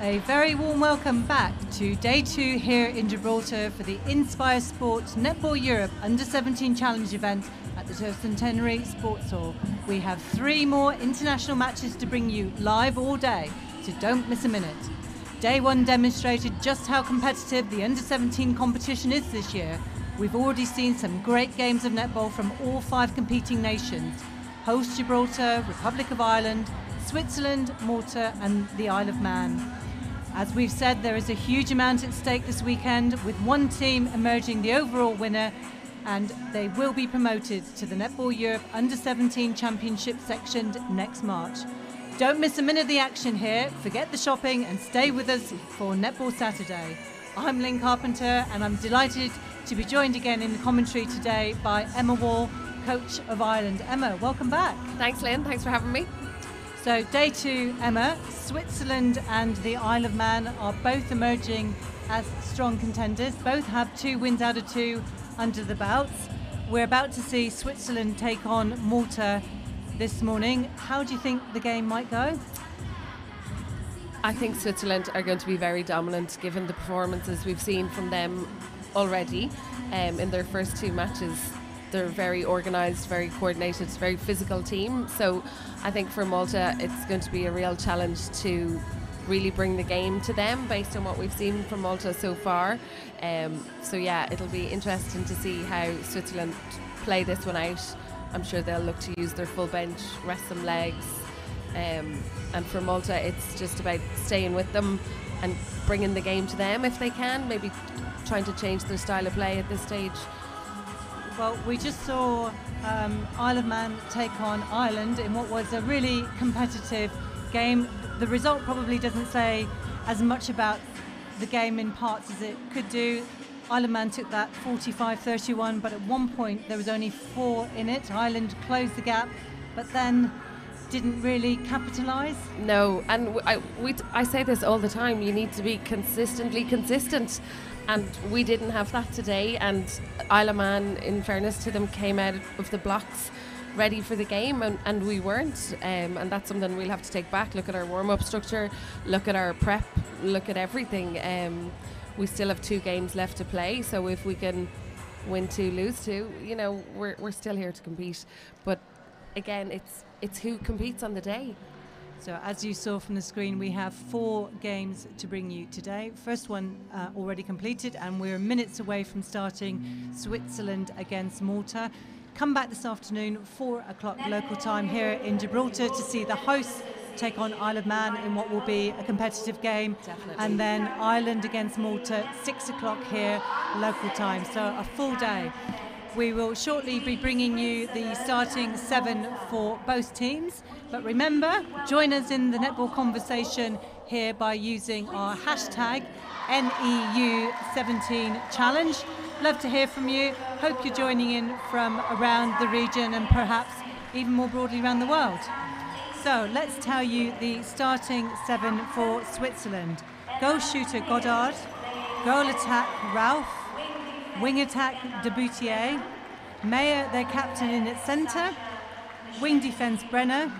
A very warm welcome back to day 2 here in Gibraltar for the Inspire Sports Netball Europe U17 Challenge event at the Centenary Sports Hall. We have 3 more international matches to bring you live all day, so don't miss a minute. Day 1 demonstrated just how competitive the under-17 competition is this year. We've already seen some great games of netball from all 5 competing nations: host Gibraltar, Republic of Ireland, Switzerland, Malta and the Isle of Man. As we've said, there is a huge amount at stake this weekend, with one team emerging the overall winner, and they will be promoted to the Netball Europe Under-17 Championship section next March. Don't miss a minute of the action here, forget the shopping and stay with us for Netball Saturday. I'm Lynn Carpenter and I'm delighted to be joined again in the commentary today by Emma Wall, coach of Ireland. Emma, welcome back. Thanks Lynn, thanks for having me. So day 2, Emma, Switzerland and the Isle of Man are both emerging as strong contenders. Both have 2 wins out of 2 under the belts. We're about to see Switzerland take on Malta this morning. How do you think the game might go? I think Switzerland are going to be very dominant given the performances we've seen from them already in their first 2 matches. They're very organised, very coordinated, very physical team. So I think for Malta, it's going to be a real challenge to really bring the game to them based on what we've seen from Malta so far. So yeah, it'll be interesting to see how Switzerland play this one out. I'm sure they'll look to use their full bench, rest some legs. And for Malta, it's just about staying with them and bringing the game to them if they can, maybe trying to change their style of play at this stage. Well, we just saw Isle of Man take on Ireland in what was a really competitive game. The result probably doesn't say as much about the game in parts as it could do. Isle of Man took that 45-31, but at one point there was only 4 in it. Ireland closed the gap, but then didn't really capitalise. No, and I say this all the time, you need to be consistently consistent. And we didn't have that today, and Isle of Man, in fairness to them, came out of the blocks ready for the game, and we weren't, and that's something we'll have to take back. Look at our warm-up structure, look at our prep, look at everything. We still have 2 games left to play, so if we can win 2, lose 2, you know, we're still here to compete. But again, it's who competes on the day. So as you saw from the screen, we have 4 games to bring you today. First one already completed, and we're minutes away from starting Switzerland against Malta. Come back this afternoon, 4 o'clock local time here in Gibraltar, to see the hosts take on Isle of Man in what will be a competitive game. Definitely. And then Ireland against Malta, 6 o'clock here local time. So a full day. We will shortly be bringing you the starting 7 for both teams. But remember, join us in the netball conversation here by using our hashtag NEU17 challenge. Love to hear from you. Hope you're joining in from around the region and perhaps even more broadly around the world. So let's tell you the starting 7 for Switzerland. Goal shooter Goddard, goal attack Ralph, wing attack Deboutier, Mayer, their captain, in its centre, wing defence Brenner,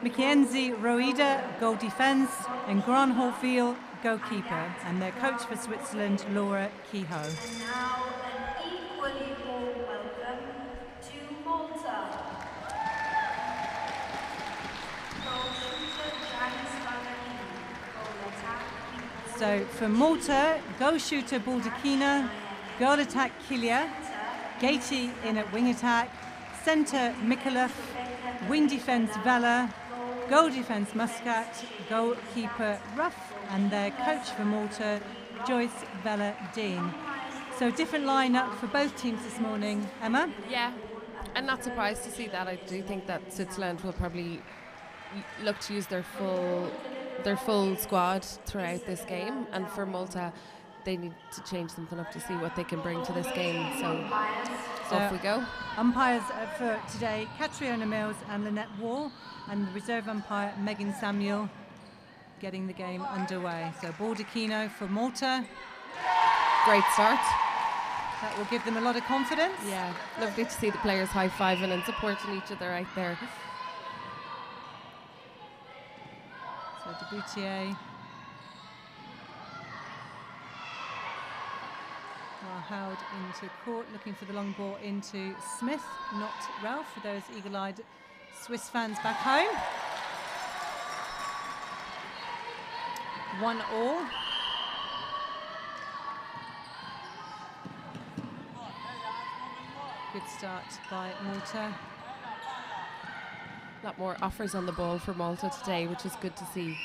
Mackenzie Roida, goal defence, and Gran Horfield, goalkeeper, and their coach for Switzerland, Laura Kehoe. And now an equally warm welcome to Malta. So for Malta, goal shooter Baldacchino, goal attack Kilia, Gaty in at wing attack, centre Micallef, wing defence Vella, goal defence Muscat, goalkeeper Ruff, and their coach for Malta, Joyce Vella Dean. So different lineup for both teams this morning. Emma? Yeah, I'm not surprised to see that. I do think that Switzerland will probably look to use their full squad throughout this game, and for Malta they need to change something up to see what they can bring to this game. So off we go. Umpires for today, Catriona Mills and Lynette Wall, and the reserve umpire Megan Samuel getting the game underway. So Baldacchino for Malta. Great start. That will give them a lot of confidence. Yeah, lovely to see the players high-fiving and supporting each other out there. So Deboutier Howard into court, looking for the long ball into Smith, not Ralph, for those eagle-eyed Swiss fans back home. 1-1. Good start by Malta. A lot more offers on the ball for Malta today, which is good to see.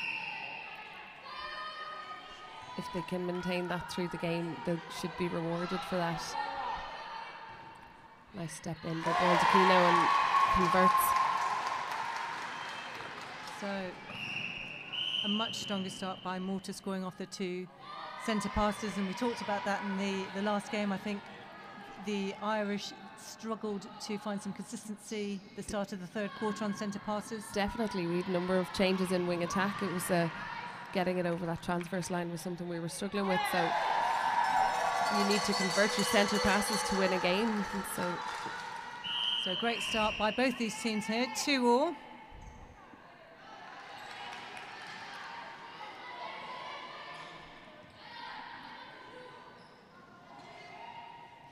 If they can maintain that through the game, they should be rewarded for that. Nice step in by ball to Kino and converts. So a much stronger start by Malta, scoring off the 2 centre passes, and we talked about that in the last game. I think the Irish struggled to find some consistency at the start of the third quarter on centre passes. Definitely, we had a number of changes in wing attack. It was getting it over that transverse line was something we were struggling with, so you need to convert your centre passes to win a game. And so a great start by both these teams here, 2-2.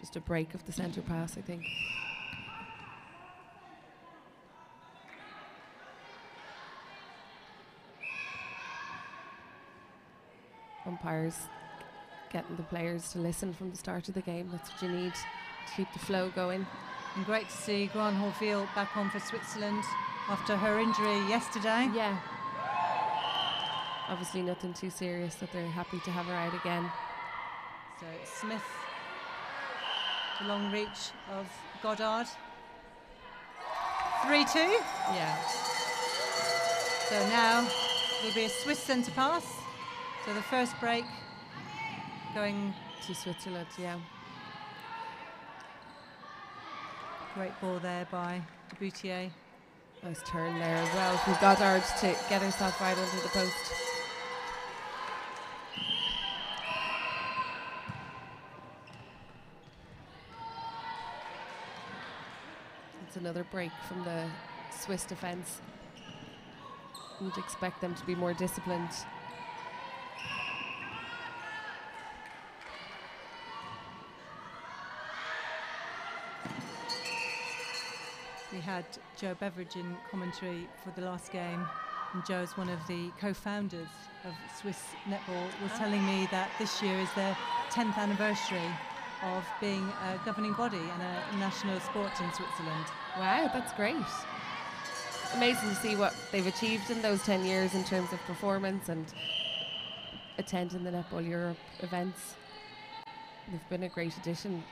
Just a break of the centre pass, I think. Umpires getting the players to listen from the start of the game. That's what you need to keep the flow going. And great to see Gran Hortville back on for Switzerland after her injury yesterday. Yeah. Obviously nothing too serious, that they're happy to have her out again. So Smith, the long reach of Goddard. 3-2. Yeah. So now there'll be a Swiss centre pass. So the first break going to Switzerland, yeah. Great ball there by Boutier. Nice turn there as well from Goddard to get herself right under the post. It's another break from the Swiss defence. You'd expect them to be more disciplined. We had Joe Beveridge in commentary for the last game, and Joe's one of the co-founders of Swiss Netball, was telling me that this year is their 10th anniversary of being a governing body and a national sport in Switzerland. Wow, that's great. Amazing to see what they've achieved in those 10 years in terms of performance and attending the Netball Europe events. They've been a great addition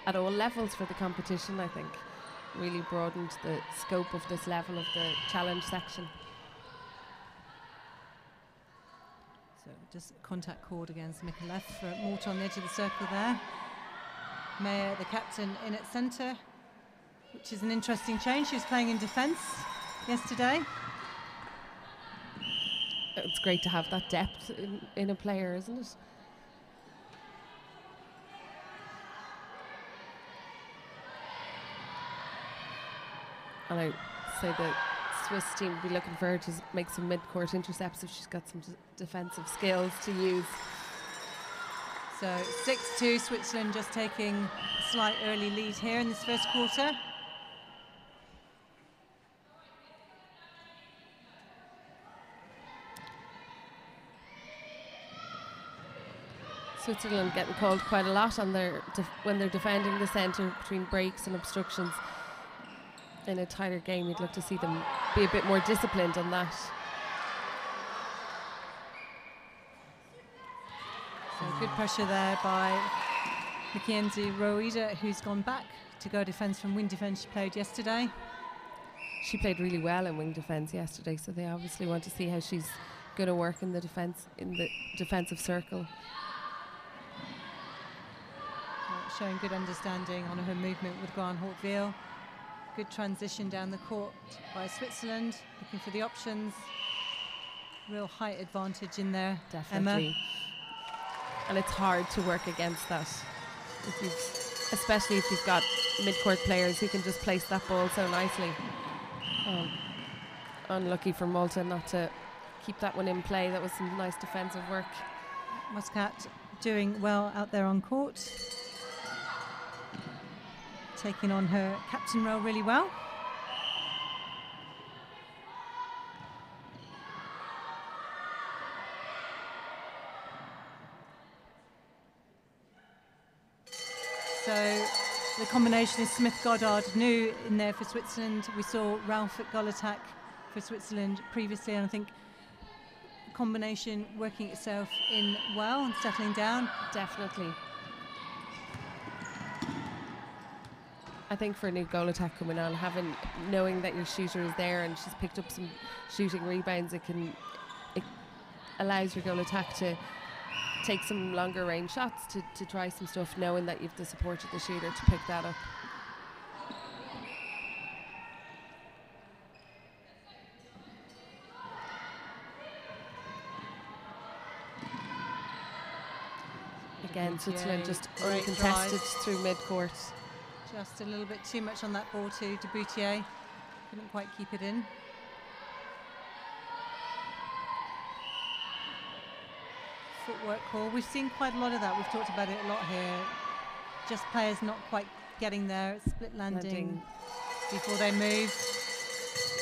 at all levels for the competition, I think. Really broadened the scope of this level of the challenge section. So just contact called against Micallef for Malta on the edge of the circle there. Mayer, the captain, in at centre, which is an interesting change. She was playing in defence yesterday. It's great to have that depth in a player, isn't it? And I say the Swiss team will be looking for her to make some mid-court intercepts if she's got some defensive skills to use. So 6-2, Switzerland just taking a slight early lead here in this first quarter. Switzerland getting called quite a lot on their when they're defending the centre between breaks and obstructions. In a tighter game, you'd love to see them be a bit more disciplined on that. So good pressure there by Mackenzie Roida, who's gone back to go defence from wing defence she played yesterday. She played really well in wing defence yesterday, so they obviously want to see how she's going to work in the defensive circle. Showing good understanding on her movement with Gran Hortville. Good transition down the court by Switzerland, looking for the options. Real height advantage in there, definitely. Emma. And it's hard to work against that, especially if you've got mid-court players who can just place that ball so nicely. Unlucky for Malta not to keep that one in play. That was some nice defensive work. Muscat doing well out there on court. taking on her captain role really well. So the combination is Smith-Goddard, new in there for Switzerland. We saw Ralph at goal attack for Switzerland previously, and I think the combination working itself in well and settling down. Definitely. I think for a new goal attack coming on, knowing that your shooter is there and she's picked up some shooting rebounds, it allows your goal attack to take some longer range shots, to try some stuff, knowing that you've the support of the shooter to pick that up. Again, Switzerland just uncontested through mid-court. Just a little bit too much on that ball to Boutier. Couldn't quite keep it in. Footwork call. We've seen quite a lot of that. We've talked about it a lot here. Just players not quite getting there. Split landing before they move.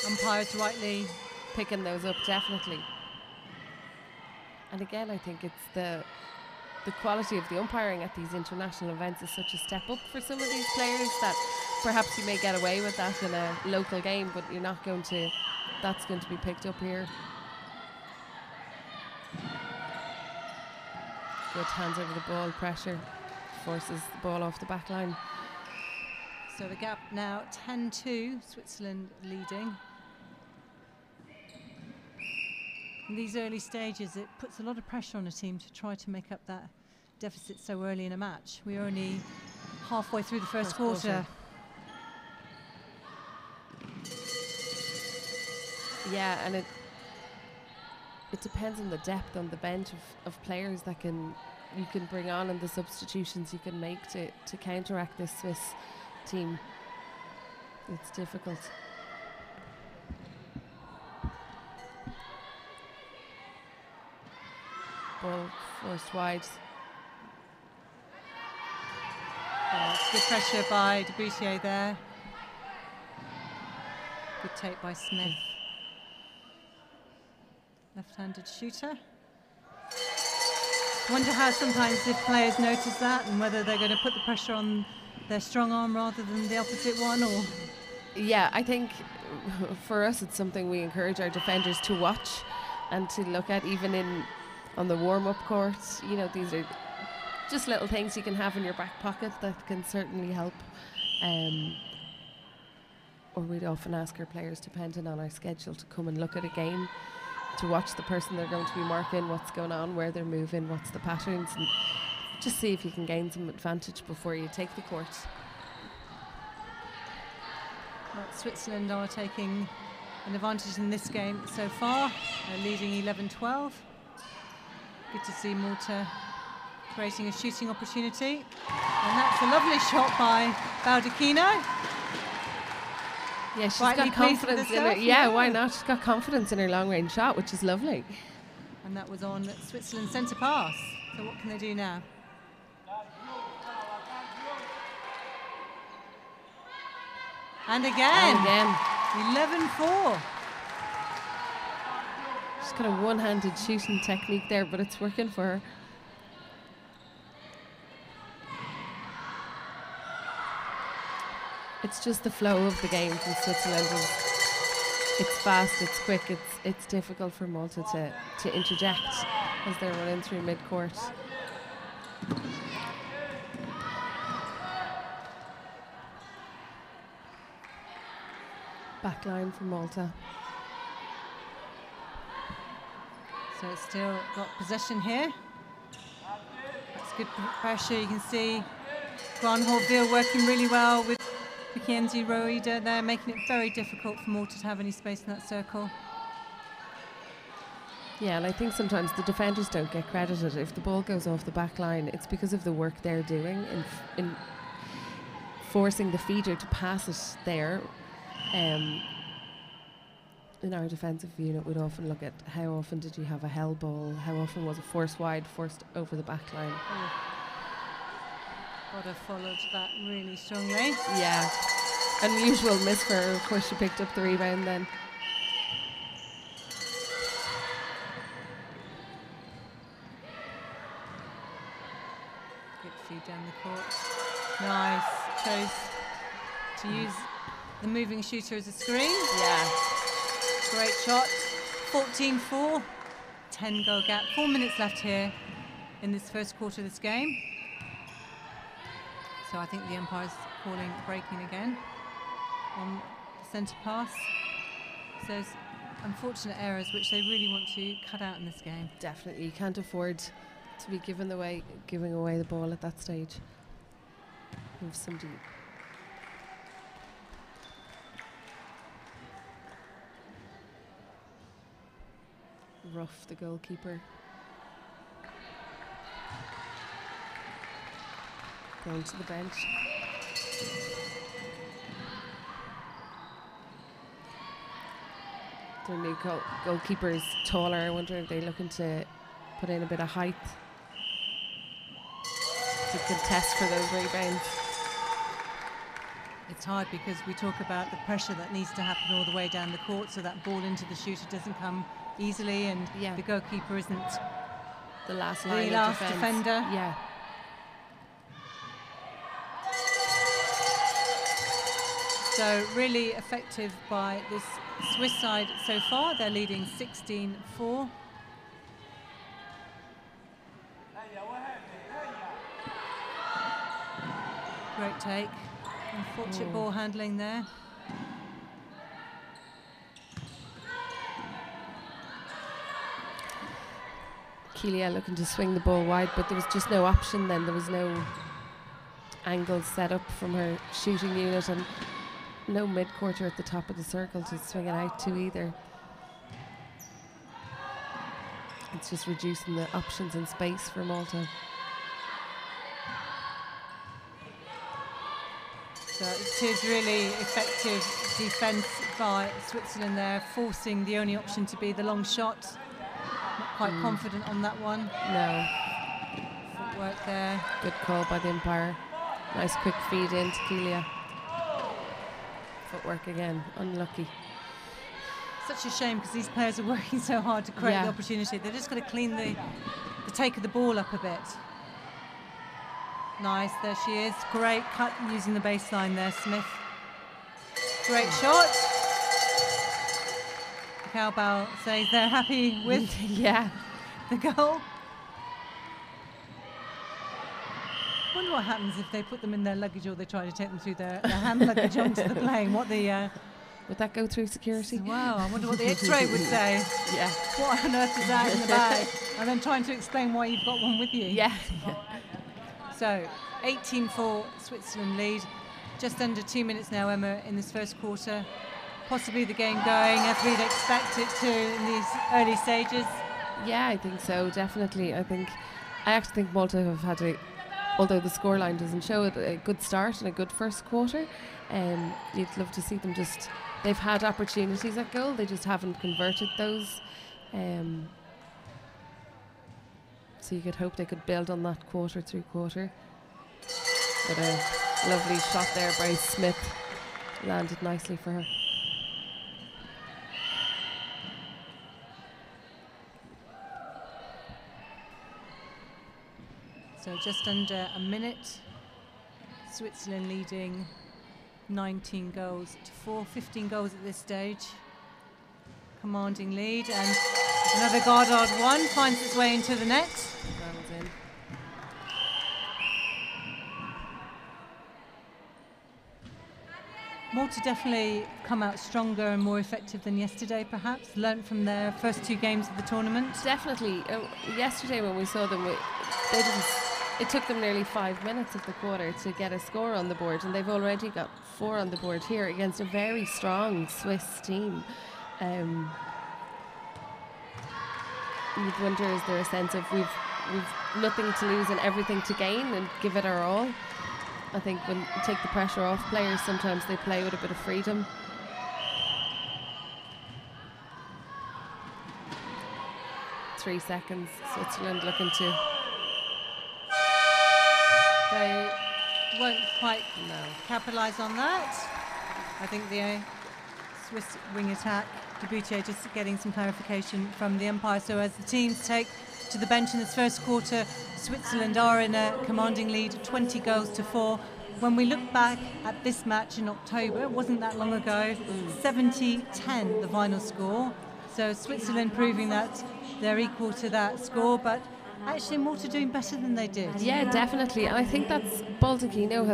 Umpires rightly picking those up, definitely. And again, I think it's the quality of the umpiring at these international events is such a step up for some of these players that perhaps you may get away with that in a local game, but you're not going to. That's going to be picked up here. Good hands over the ball, pressure forces the ball off the back line. So the gap now 10-2, Switzerland leading. In these early stages, it puts a lot of pressure on a team to try to make up that deficit so early in a match. We're only halfway through the first quarter. Yeah, and it depends on the depth on the bench of players that you can bring on and the substitutions you can make to counteract this Swiss team. It's difficult. Ball forced wide. Good pressure by Debussier there. Good take by Smith. Left-handed shooter. Wonder how sometimes if players notice that and whether they're going to put the pressure on their strong arm rather than the opposite one, or. Yeah, I think for us it's something we encourage our defenders to watch and to look at, even on the warm-up court. You know, these are just little things you can have in your back pocket that can certainly help. Or we'd often ask our players, depending on our schedule, to come and look at a game, to watch the person they're going to be marking, what's going on, where they're moving, what's the patterns, and just see if you can gain some advantage before you take the court. Well, Switzerland are taking an advantage in this game so far. They're leading 11-12. Good to see Malta creating a shooting opportunity. And that's a lovely shot by Baldacchino. Yeah, she's got confidence in her. Yeah, why not? She's got confidence in her long-range shot, which is lovely. And that was on Switzerland's centre pass. So what can they do now? And again. 11-4. She's got a one-handed shooting technique there, but it's working for her. It's just the flow of the game from Switzerland. It's fast, it's quick, it's difficult for Malta to interject as they're running through mid-court. Back line for Malta. So it's still got possession here. That's good pressure. You can see Granholtville working really well with Mackenzie Roida there, making it very difficult for Malta to have any space in that circle. Yeah, and I think sometimes the defenders don't get credited. If the ball goes off the back line, it's because of the work they're doing in forcing the feeder to pass it there. In our defensive unit, we'd often look at how often did you have a hell ball, how often was it forced wide, forced over the back line. Gotta followed that really strongly. Yeah. Unusual miss for her. Of course, she picked up the rebound then. Good feed down the court. Nice. Chose to use the moving shooter as a screen. Yeah. Great shot. 14-4. 10-goal gap. 4 minutes left here in this first quarter of this game. So I think the umpire's calling breaking again on the centre pass. So there's unfortunate errors which they really want to cut out in this game. Definitely. You can't afford to be giving away the ball at that stage. Have somebody rough the goalkeeper. Going to the bench. Their new goalkeeper is taller. I wonder if they're looking to put in a bit of height to contest for those rebounds. It's hard because we talk about the pressure that needs to happen all the way down the court so that ball into the shooter doesn't come easily, and the goalkeeper isn't the last line the of last defender. Yeah. So really effective by this Swiss side so far. They're leading 16-4. Great take. Unfortunate ball handling there. Keelia looking to swing the ball wide, but there was just no option then. There was no angle set up from her shooting unit, and no mid-quarter at the top of the circle to swing it out to either. It's just reducing the options and space for Malta. So it is really effective defence by Switzerland there, forcing the only option to be the long shot. Not quite confident on that one. No. Footwork there. Good call by the umpire. Nice quick feed in to Keelia. Footwork again, unlucky. Such a shame because these players are working so hard to create the opportunity. They've just got to clean the take of the ball up a bit. Nice, there she is. Great cut using the baseline there, Smith. Great shot. Cowbell says they're happy with the goal. Wonder what happens if they put them in their luggage or they try to take them through their hand luggage onto the plane. What the would that go through security? Wow, I wonder what the X-ray would say. Yeah. What on earth is that in the bag? And then trying to explain why you've got one with you. Yeah. So 18-4 Switzerland lead. Just under 2 minutes now, Emma, in this first quarter. Possibly the game going as we'd expect it to in these early stages. Yeah, I think so, definitely. I actually think Malta have had although the scoreline doesn't show it, a good start and a good first quarter. You'd love to see them they've had opportunities at goal, they just haven't converted those. So you could hope they could build on that quarter through quarter. But a lovely shot there by Smith. Landed nicely for her. So just under a minute. Switzerland leading 19 goals to 4, 15 goals at this stage. Commanding lead, and another Goddard one finds its way into the net. Well in. Malta definitely come out stronger and more effective than yesterday, perhaps. Learnt from their first 2 games of the tournament. Definitely. Yesterday when we saw them, it took them nearly 5 minutes of the quarter to get a score on the board, and they've already got 4 on the board here against a very strong Swiss team. You'd wonder, is there a sense of we've nothing to lose and everything to gain and give it our all? I think when you take the pressure off players, sometimes they play with a bit of freedom. Three seconds, Switzerland looking to... They won't quite capitalise on that. I think the Swiss wing attack, Gibraltar just getting some clarification from the umpire. So as the teams take to the bench in this first quarter, Switzerland are in a commanding lead, 20 goals to 4. When we look back at this match in October, it wasn't that long ago, 70-10 the final score. So Switzerland proving that they're equal to that score, but actually Malta doing better than they did. Yeah, definitely. And I think that's Baldacchino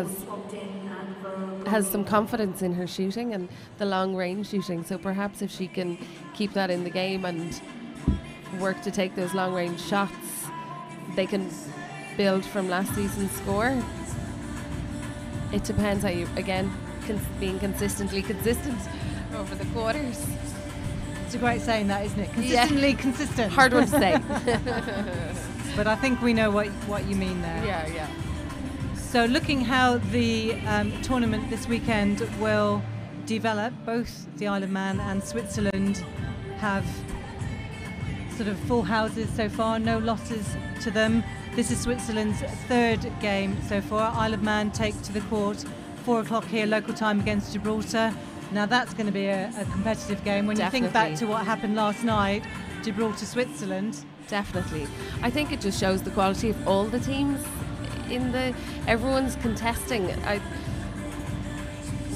has some confidence in her shooting and the long range shooting. So perhaps if she can keep that in the game and work to take those long range shots, they can build from last season's score. It depends how you, again, being consistently consistent over the quarters. It's a great saying that, isn't it? Consistently consistent. Hard one to say. But I think we know what you mean there. Yeah. So looking how the tournament this weekend will develop, both the Isle of Man and Switzerland have sort of full houses so far, no losses to them. This is Switzerland's third game so far. Isle of Man take to the court 4 o'clock here local time against Gibraltar. Now that's going to be a competitive game. When Definitely. you think back to what happened last night, Gibraltar, Switzerland. Definitely. I think it just shows the quality of all the teams. Everyone's contesting.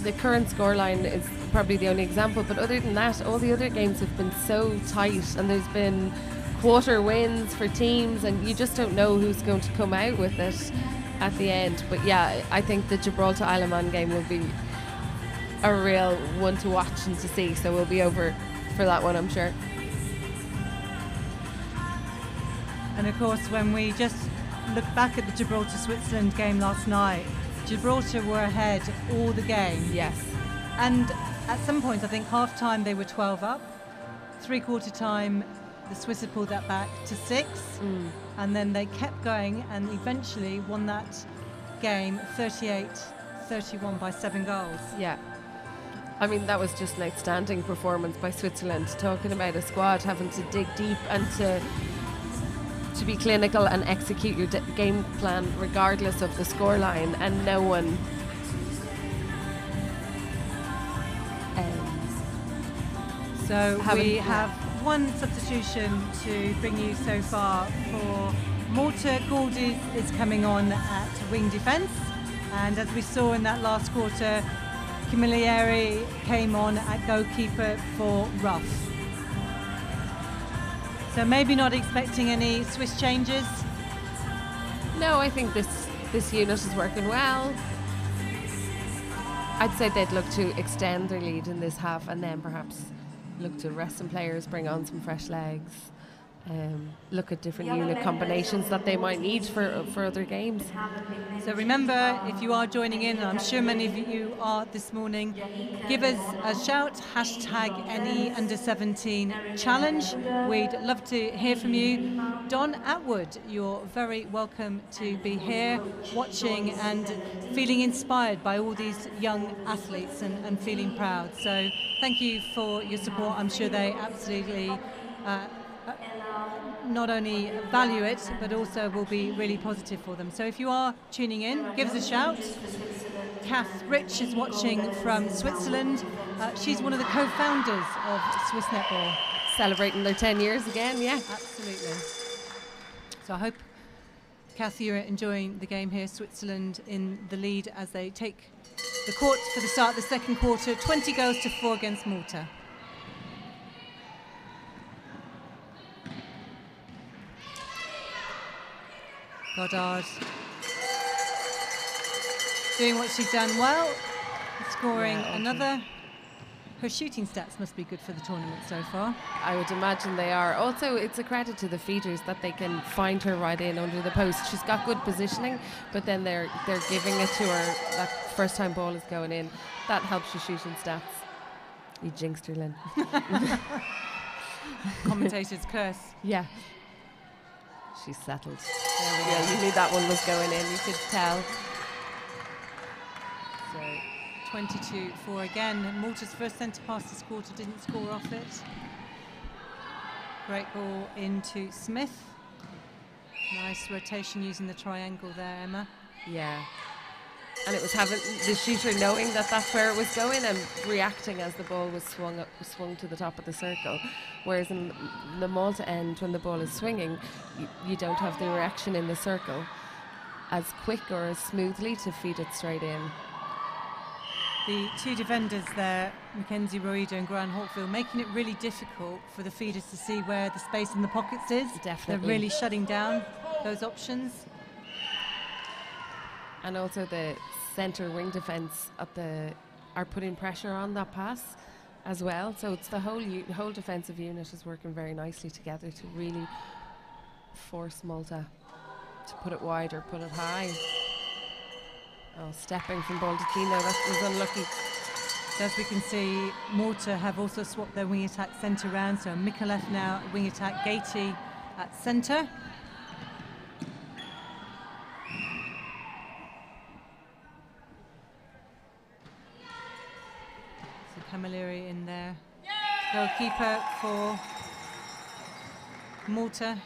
The current scoreline is probably the only example, but other than that, all the other games have been so tight, and there's been quarter wins for teams, and you just don't know who's going to come out with it at the end. But yeah, I think the Gibraltar Isle of Man game will be a real one to watch and to see, so we'll be over for that one, I'm sure. And of course, when we just look back at the Gibraltar-Switzerland game last night, Gibraltar were ahead all the game. Yes. And at some points, I think half-time they were 12 up. Three-quarter time, the Swiss had pulled that back to 6. And then they kept going and eventually won that game 38-31 by 7 goals. Yeah. I mean, that was just an outstanding performance by Switzerland. Talking about a squad having to dig deep and to be clinical and execute your game plan regardless of the scoreline, and no one so we have one substitution to bring you so far for Malta. Goldie is coming on at wing defence, and as we saw in that last quarter, Camilleri came on at goalkeeper for Ruff. So maybe not expecting any Swiss changes. No, I think this unit is working well. I'd say they'd look to extend their lead in this half and then perhaps look to rest some players, bring on some fresh legs, look at different unit combinations that they might need for other games. So remember, if you are joining in, and I'm sure many of you are this morning, give us a shout, hashtag any under 17 challenge. We'd love to hear from you. Don Atwood, you're very welcome to be here watching and feeling inspired by all these young athletes and feeling proud. So thank you for your support. I'm sure they absolutely not only value it, but also will be really positive for them. So if you are tuning in, give us a shout. Kath Rich is watching from Switzerland. She's one of the co-founders of Swiss Netball. Celebrating their 10 years again, yeah. Absolutely. So I hope, Kath, you're enjoying the game here. Switzerland in the lead as they take the court for the start of the second quarter. 20 goals to 4 against Malta. Goddard doing what she's done well, scoring another. Her shooting stats must be good for the tournament so far. I would imagine they are. Also, it's a credit to the feeders that they can find her right in under the post. She's got good positioning, but then they're giving it to her. That first time ball is going in. That helps your shooting stats. You jinxed her, Lynn. Commentator's curse. Yeah. She's settled. There we go. You knew that one was going in. You could tell. So 22-4 again. Malta's first centre pass this quarter didn't score off it. Great ball into Smith. Nice rotation using the triangle there, Emma. Yeah. And it was having the shooter knowing that that's where it was going and reacting as the ball was swung to the top of the circle. Whereas in the Malta end, when the ball is swinging, you don't have the reaction in the circle as quick or as smoothly to feed it straight in. The two defenders there, Mackenzie Roida and Gran Hawkfield, making it really difficult for the feeders to see where the space in the pockets is. Definitely. They're really shutting down those options. And also the centre wing defence are putting pressure on that pass as well. So it's the whole defensive unit is working very nicely together to really force Malta to put it wide or put it high. Oh, stepping from Baldacchino, that was unlucky. So as we can see, Malta have also swapped their wing attack centre round. So Mikolev now wing attack, Gaty at centre. So Camilleri in there. Goalkeeper for Malta.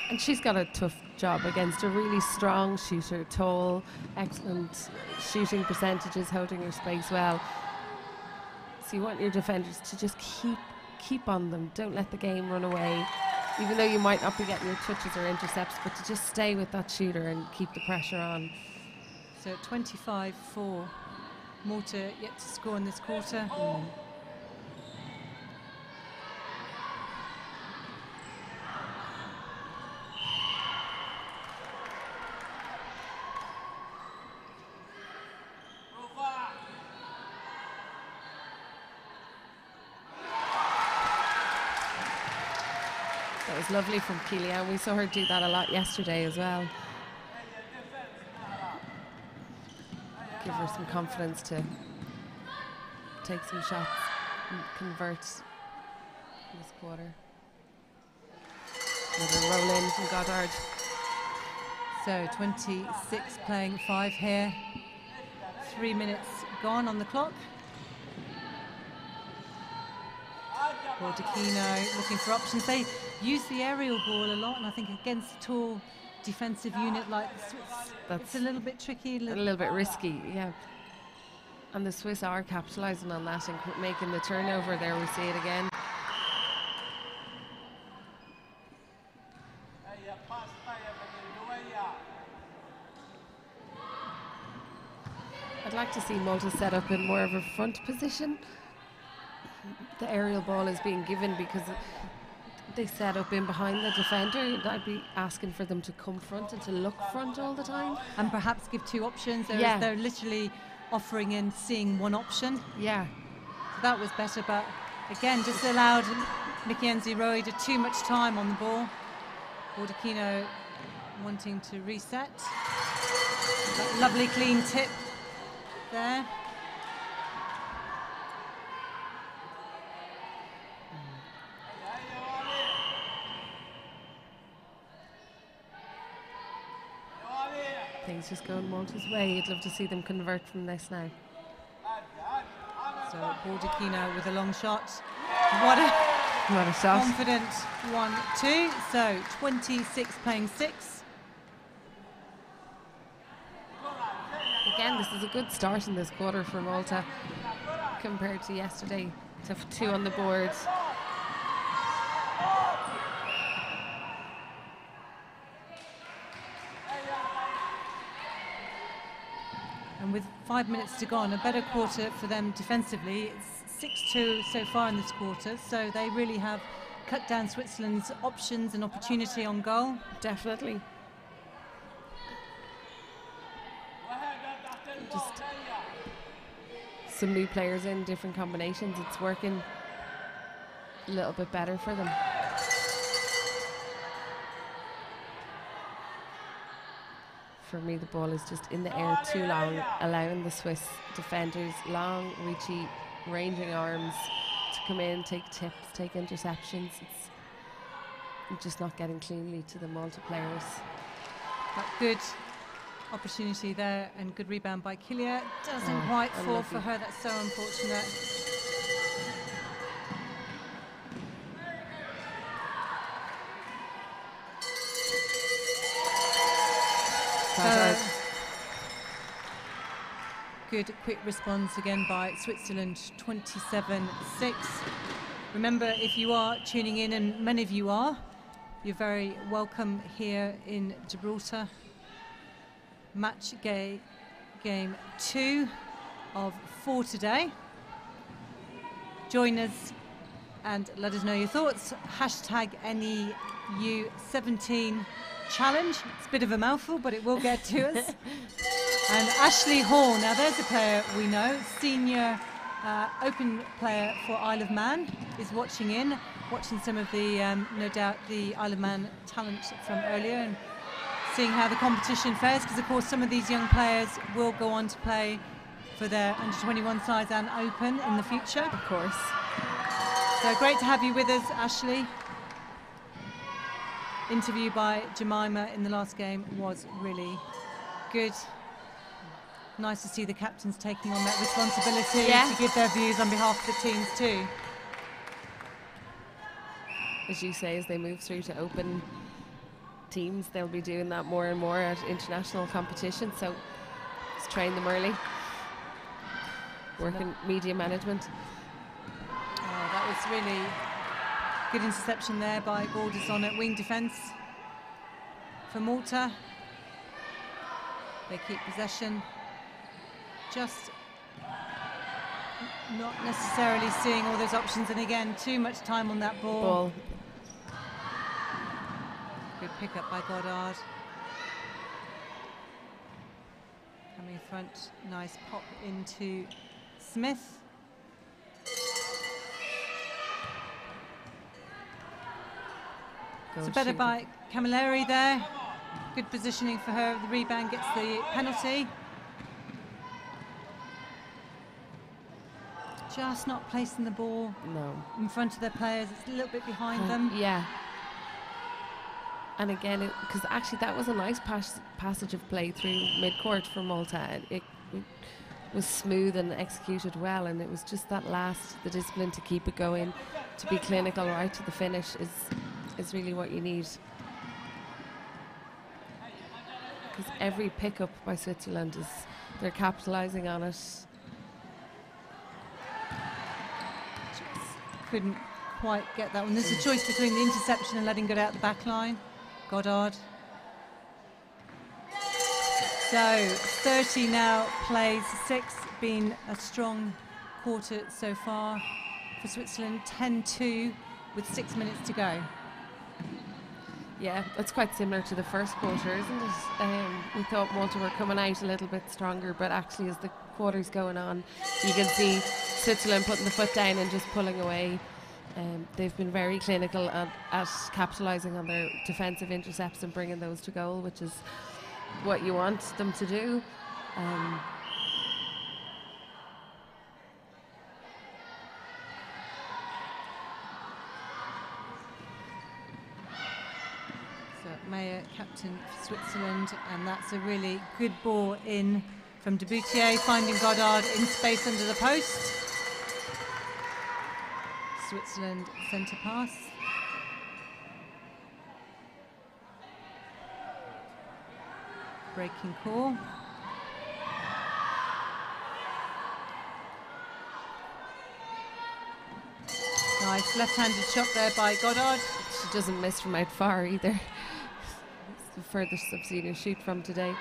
And she's got a tough job against a really strong shooter, tall, excellent shooting percentages, holding her space well. So you want your defenders to just keep on them. Don't let the game run away. Even though you might not be getting your touches or intercepts, but to just stay with that shooter and keep the pressure on. So 25 for Malta yet to score in this quarter. That was lovely from Kelia. We saw her do that a lot yesterday as well. Give her some confidence to take some shots and convert this quarter. Another roll in from Goddard. So 26 playing 5 here. 3 minutes gone on the clock. Baldacchino looking for options. They use the aerial ball a lot, and I think against a tall defensive unit like the Swiss, it's a little bit tricky. A little bit risky, yeah. And the Swiss are capitalising on that and making the turnover. There we see it again. I'd like to see Malta set up in more of a front position. The aerial ball is being given because they set up in behind the defender. I'd be asking for them to come front and to look front all the time. And perhaps give 2 options. Yeah. They're literally offering and seeing 1 option. Yeah. So that was better, but again, just allowed Mackenzie Roida too much time on the ball. Baldacchino wanting to reset. That lovely clean tip there. Things just going Malta's way. You'd love to see them convert from this now. So Baldacchino with a long shot. What a shot. Confident 1-2. So 26 playing 6. Again, this is a good start in this quarter for Malta compared to yesterday. To have 2 on the board. And with 5 minutes to go on, a better quarter for them defensively. It's 6-2 so far in this quarter, so they really have cut down Switzerland's options and opportunity on goal. Definitely. Just some new players in different combinations. It's working a little bit better for them. For me, the ball is just in the air too long, allowing the Swiss defenders long, reachy, ranging arms to come in, take tips, take interceptions. It's just not getting cleanly to the Malta players. But good opportunity there and good rebound by Kilia. Doesn't quite fall for her. That's so unfortunate. good quick response again by Switzerland, 27-6. Remember, if you are tuning in, and many of you are, you're very welcome here in Gibraltar. Match game 2 of 4 today. Join us and let us know your thoughts. Hashtag NEU17 challenge. It's a bit of a mouthful, but it will get to us. And Ashley Hall, now there's a player we know, senior open player for Isle of Man, is watching some of the, no doubt, the Isle of Man talent from earlier, and seeing how the competition fares, because of course some of these young players will go on to play for their under-21 sides and open in the future. Of course. So great to have you with us, Ashley. Interview by Jemima in the last game was really good. Nice to see the captains taking on that responsibility to give their views on behalf of the teams too. As you say, as they move through to open teams, they'll be doing that more and more at international competition, so just train them early. Work in media management. Oh, that was really good interception there by Borders on it. Wing defence for Malta. They keep possession. Just not necessarily seeing all those options, and again, too much time on that ball. Good pick up by Goddard. Coming front, nice pop into Smith. So better by Camilleri there. Good positioning for her. The rebound gets the penalty. Just not placing the ball in front of their players. It's a little bit behind them. Yeah. And again, because actually that was a nice passage of play through mid-court for Malta. It was smooth and executed well, and it was just that the discipline to keep it going, to be clinical right to the finish is really what you need. Because every pickup by Switzerland they're capitalising on it. Couldn't quite get that one. There's a choice between the interception and letting it out the back line. Goddard. So 30 now plays 6, been a strong quarter so far for Switzerland. 10-2 with 6 minutes to go. Yeah, that's quite similar to the first quarter, isn't it? We thought Malta were coming out a little bit stronger, but actually as the quarter's going on, you can see Switzerland putting the foot down and just pulling away. They've been very clinical at capitalising on their defensive intercepts and bringing those to goal, which is what you want them to do. Mayer, captain for Switzerland, and that's a really good ball in from Deboutier, finding Goddard in space under the post. Switzerland centre pass. Breaking call. Nice left-handed shot there by Goddard. She doesn't miss from out far either. The furthest I've seen her shoot from today.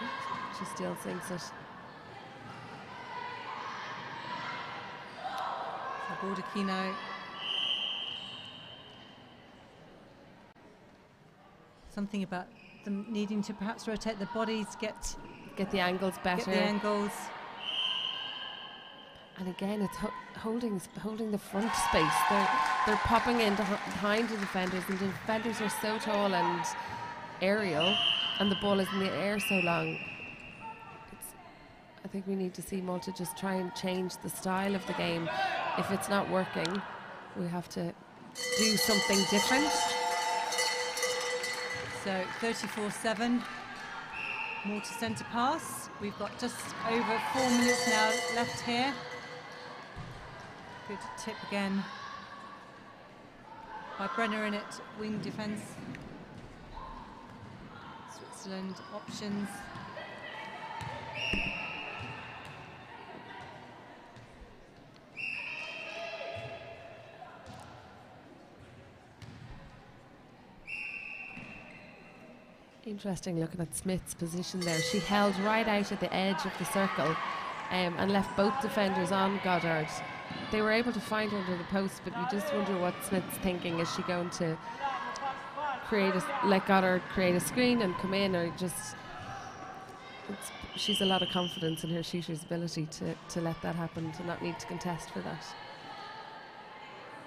She still sinks it. Bordakino. Something about them needing to perhaps rotate the bodies, get the angles better. Get the angles. And again, it's holding the front space. They're popping in behind the defenders, and the defenders are so tall and aerial, and the ball is in the air so long. I think we need to see Malta just try and change the style of the game. If it's not working, we have to do something different. So 34-7, Malta centre pass. We've got just over 4 minutes now left here. Good tip again by Brenner in it, wing defence. Switzerland options. Interesting looking at Smith's position there. She held right out at the edge of the circle and left both defenders on Goddard. They were able to find her under the post, but you just wonder what Smith's thinking. Is she going to let Goddard create a screen and come in, or just... she's a lot of confidence in her shooter's ability to let that happen, to not need to contest for that.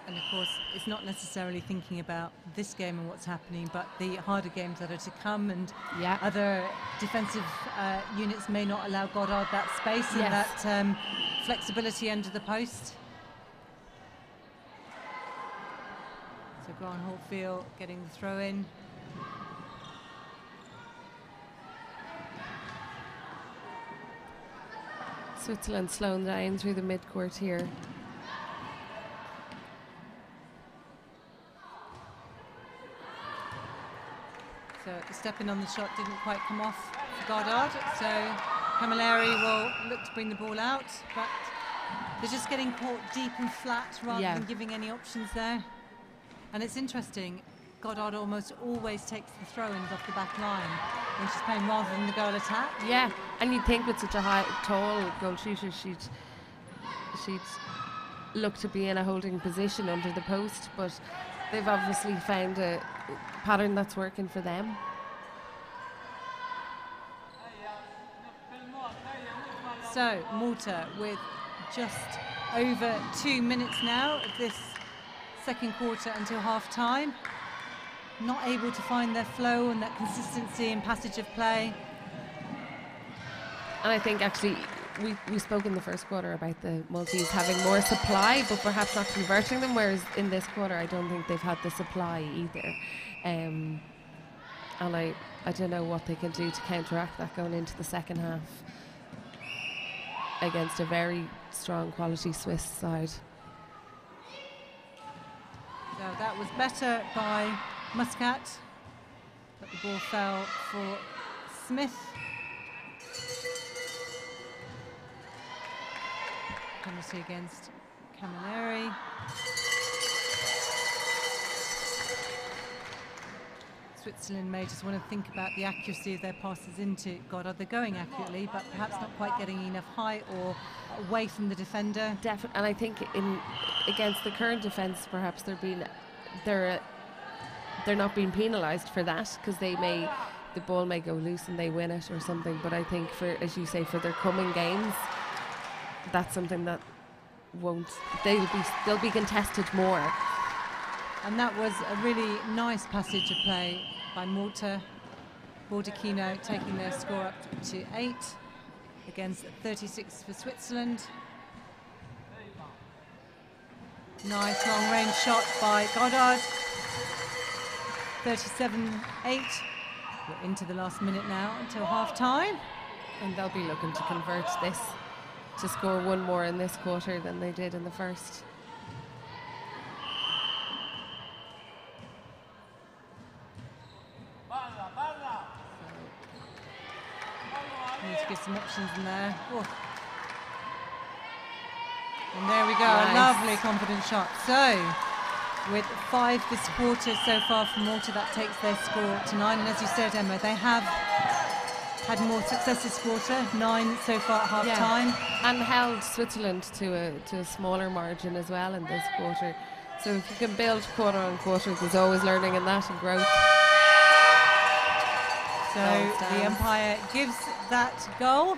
And of course, it's not necessarily thinking about this game and what's happening, but the harder games that are to come, and other defensive units may not allow Goddard that space and that flexibility under the post. So Grant Hallfield getting the throw in. Switzerland slowing down through the mid-court here. So the stepping on the shot didn't quite come off for Goddard, so Camilleri will look to bring the ball out, but they're just getting caught deep and flat rather than giving any options there. And it's interesting, Goddard almost always takes the throw-ins off the back line when she's playing rather than the goal attack. Yeah, and you'd think with such a tall goal shooter she'd look to be in a holding position under the post, but they've obviously found a pattern that's working for them. So Malta with just over 2 minutes now of this second quarter until half time, not able to find their flow and that consistency and passage of play. And I think actually we spoke in the first quarter about the Maltese having more supply but perhaps not converting them, whereas in this quarter I don't think they've had the supply either. And I don't know what they can do to counteract that going into the second half against a very strong quality Swiss side. So that was better by Muscat, but the ball fell for Smith. Penalty against Camilleri. Switzerland may just want to think about the accuracy of their passes into Goddard. They're going accurately, but perhaps not quite getting enough height or away from the defender. Definitely, and I think against the current defence, perhaps they're not being penalised for that, because the ball may go loose and they win it or something. But I think for, as you say, for their coming games, that's something that they'll be contested more. And that was a really nice passage of play by Malta. Bordacchino taking their score up to 8 against 36 for Switzerland. Nice long range shot by Goddard. 37-8. We're into the last minute now until half time. And they'll be looking to convert this to score one more in this quarter than they did in the first. Need to give some options in there. Whoa. And there we go, Nice. A lovely confident shot. So, with 5 this quarter so far from Malta, that takes their score to 9. And as you said, Emma, they have had more success this quarter, 9 so far at half time. And held Switzerland to a smaller margin as well in this quarter. So if you can build quarter on quarter, there's always learning in that and growth. So the umpire gives that goal.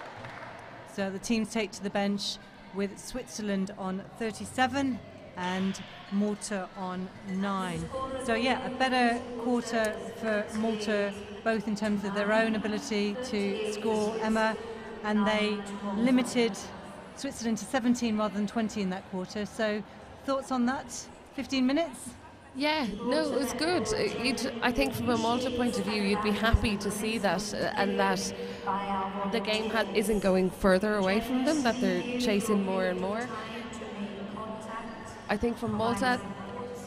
So the teams take to the bench with Switzerland on 37 and Malta on 9. So yeah, a better quarter for Malta, both in terms of their own ability to score, Emma, and they limited Switzerland to 17 rather than 20 in that quarter. So thoughts on that? 15 minutes? Yeah, no, it was good. I think from a Malta point of view, you'd be happy to see that, and that the game isn't going further away from them, that they're chasing more and more. I think from Malta,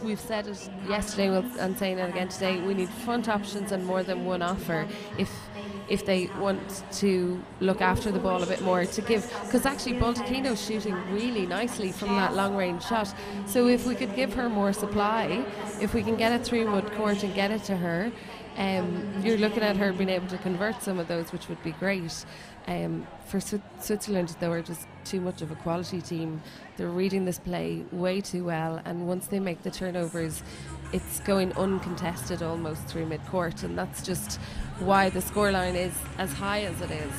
we've said it yesterday and saying it again today, we need front options and more than one offer if they want to look after the ball a bit more, to give, because actually Baldacchino's shooting really nicely from that long range shot. So if we could give her more supply, if we can get it through mid-court and get it to her, You're looking at her being able to convert some of those, which would be great. For Switzerland, they were just too much of a quality team. They're reading this play way too well, and once they make the turnovers, it's going uncontested almost through mid-court, and that's just why the scoreline is as high as it is.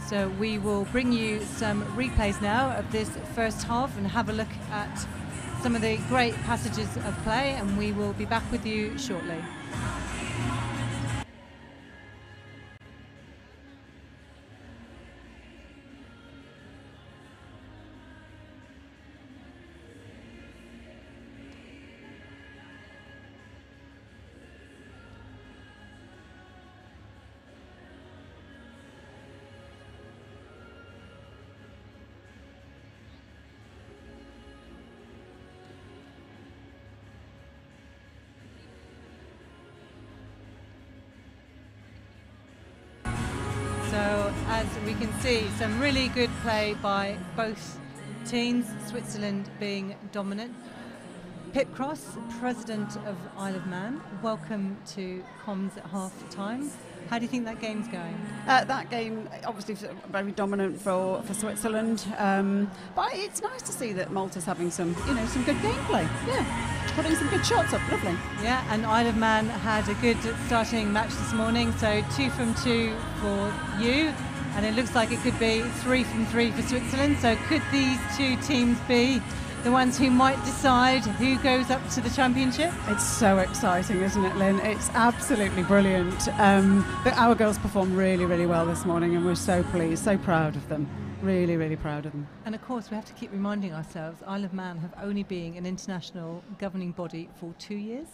So we will bring you some replays now of this first half and have a look at some of the great passages of play, and we will be back with you shortly. So as we can see, some really good play by both teams, Switzerland being dominant. Pip Cross, President of Isle of Man, welcome to comms at half time. How do you think that game's going? That game, obviously, very dominant for Switzerland, but it's nice to see that Malta's having some good gameplay. Yeah, putting some good shots up, lovely. Yeah, and Isle of Man had a good starting match this morning, so 2 from 2 for you, and it looks like it could be 3 from 3 for Switzerland. So could these two teams be the ones who might decide who goes up to the championship? It's so exciting, isn't it, Lynn? It's absolutely brilliant. Our girls performed really, really well this morning, and we're so pleased, so proud of them. Really, really proud of them. And of course, we have to keep reminding ourselves, Isle of Man have only been an international governing body for 2 years.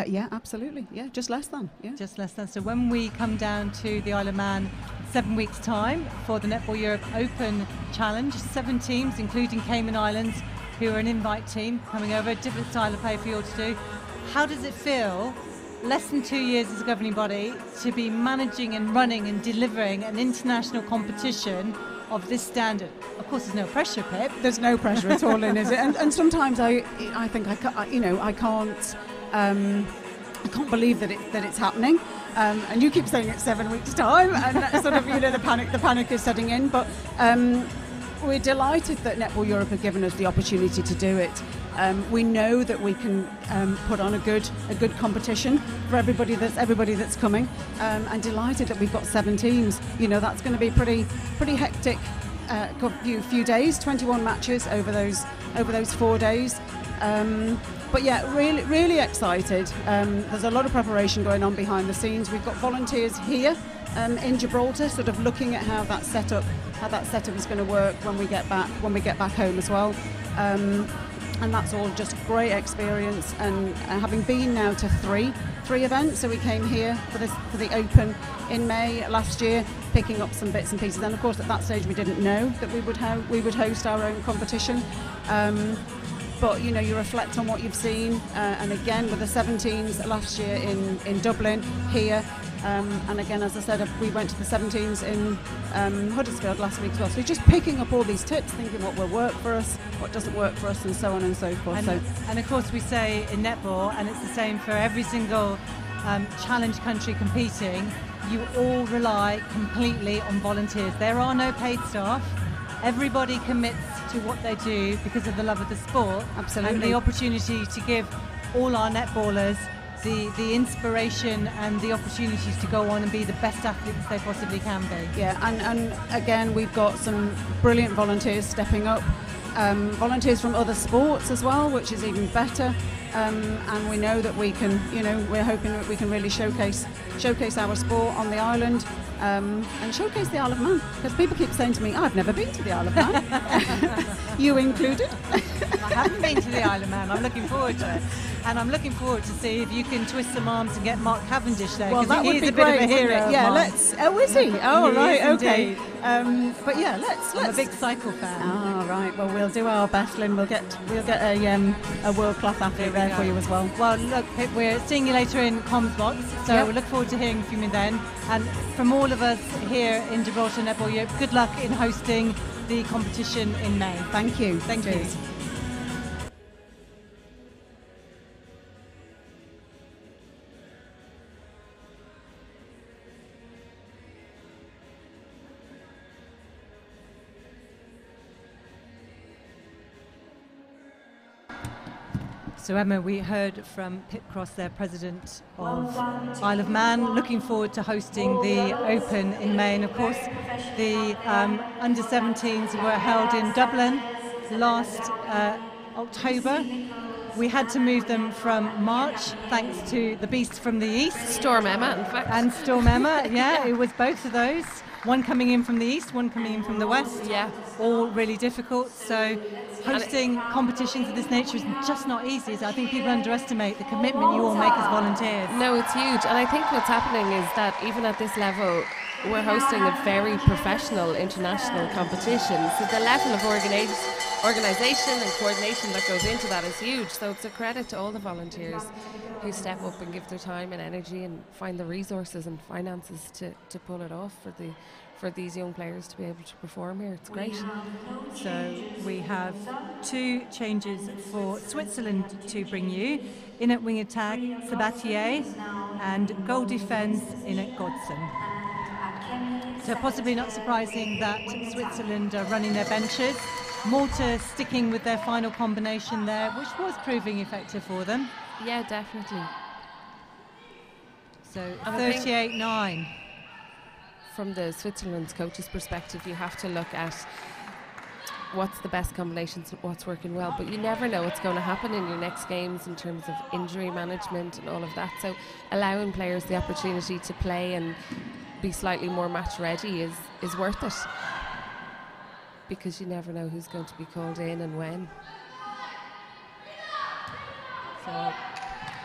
Yeah, absolutely. Yeah, just less than. Yeah, just less than. So when we come down to the Isle of Man 7 weeks' time for the Netball Europe Open Challenge, 7 teams, including Cayman Islands, who are an invite team coming over, a different style of play for you all to do. How does it feel, less than 2 years as a governing body, to be managing and running and delivering an international competition of this standard? Of course, there's no pressure, Pip. There's no pressure at all, Lynn, is it? And sometimes I think I can't believe that it's happening. And you keep saying it's 7 weeks' time, and that's sort of the panic is setting in. But we're delighted that Netball Europe have given us the opportunity to do it. We know that we can put on a good competition for everybody that's coming, and delighted that we've got 7 teams. That's going to be pretty hectic. Few days, 21 matches over those 4 days. But yeah, really, really excited. There's a lot of preparation going on behind the scenes. We've got volunteers here in Gibraltar, sort of looking at how that setup is going to work when we get back home as well. And that's all just great experience. And having been now to three events, so we came here for the Open in May last year, picking up some bits and pieces. And of course, at that stage, we didn't know that we would host our own competition. But you reflect on what you've seen, and again with the 17s last year in Dublin, here, and again, as I said, we went to the 17s in Huddersfield last week as well. So just picking up all these tips, thinking what will work for us, what doesn't work for us, and so on and so forth. And of course, we say in netball, and it's the same for every single challenge country competing, you all rely completely on volunteers. There are no paid staff. Everybody commits to what they do because of the love of the sport. Absolutely. And the opportunity to give all our netballers the inspiration and the opportunities to go on and be the best athletes they possibly can be. Yeah, and again, we've got some brilliant volunteers stepping up. Volunteers from other sports as well, which is even better. And we know that we can, we're hoping that we can really showcase our sport on the island, and showcase the Isle of Man. Because people keep saying to me, I've never been to the Isle of Man. You included. I haven't been to the Isle of Man. I'm looking forward to it. And I'm looking forward to see if you can twist some arms and get Mark Cavendish there. Well, that would be a great. Bit of a hero. Yeah, let's. Oh, is he? Oh, right. Okay. But yeah, let's. I'm a big cycle fan. Ah, right. Well, we'll do our best, Lynn. We'll get a world-class athlete there for you as well. Well, look, Pip, we're seeing you later in Comms Box, so we look forward to hearing from you then. And from all of us here in Gibraltar Netball Europe, good luck in hosting the competition in May. Thank you. Thank you. So Emma, we heard from Pip Cross, their president of Isle of Man, looking forward to hosting the Open in May. And of course, the under-17s were held in Dublin last October. We had to move them from March thanks to the beast from the east. Storm Emma, in fact. And Storm Emma, yeah, it was both of those. One coming in from the east, one coming in from the west. Yeah. All really difficult. So hosting competitions of this nature is just not easy. I think people underestimate the commitment you all make as volunteers. No, it's huge. And I think what's happening is that even at this level, we're hosting a very professional international competition. So the level of organisation and coordination that goes into that is huge. So it's a credit to all the volunteers who step up and give their time and energy and find the resources and finances to pull it off for these young players to be able to perform here. It's great. So we have 2 changes for Switzerland to bring you. In at wing attack, Sabatier, and goal defence in at Godson. So possibly not surprising that Switzerland are running their benches. Malta sticking with their final combination there, which was proving effective for them. Yeah, definitely. So 38-9. From the Switzerland's coach's perspective, you have to look at what's the best combinations, what's working well, but you never know what's going to happen in your next games in terms of injury management and all of that. So allowing players the opportunity to play and be slightly more match ready is worth it, because you never know who's going to be called in and when. So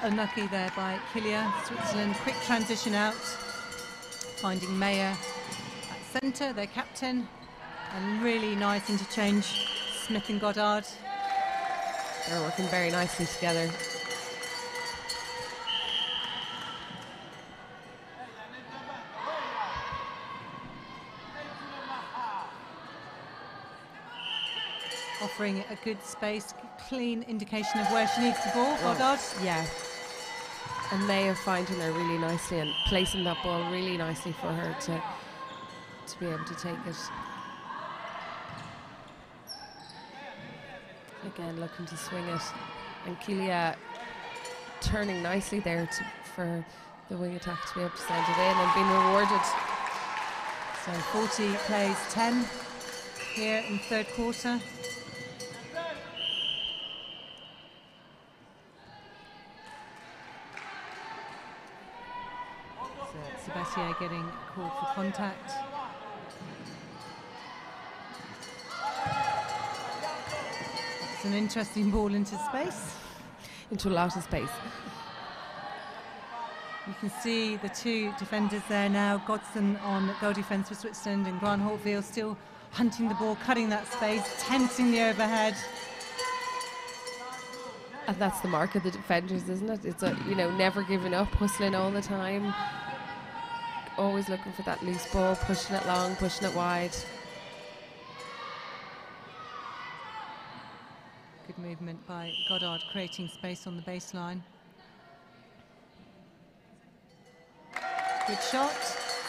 unlucky there by Kilia. Switzerland, quick transition out, finding Mayer at centre, their captain, and really nice interchange, Smith and Goddard. They're working very nicely together. Offering a good space, clean indication of where she needs the ball, Goddard. Yeah. And they are finding her really nicely and placing that ball really nicely for her to be able to take it. Again, looking to swing it. And Kilia turning nicely there for the wing attack to be able to send it in and being rewarded. So 40 plays 10 here in third quarter. Sabatier getting called for contact. It's an interesting ball into space. Into a lot of space. You can see the 2 defenders there now. Godson on goal defence for Switzerland, and Grant Hortville still hunting the ball, cutting that space, tensing the overhead. And that's the mark of the defenders, isn't it? It's never giving up, hustling all the time. Always looking for that loose ball, pushing it long, pushing it wide. Good movement by Goddard, creating space on the baseline. Good shot.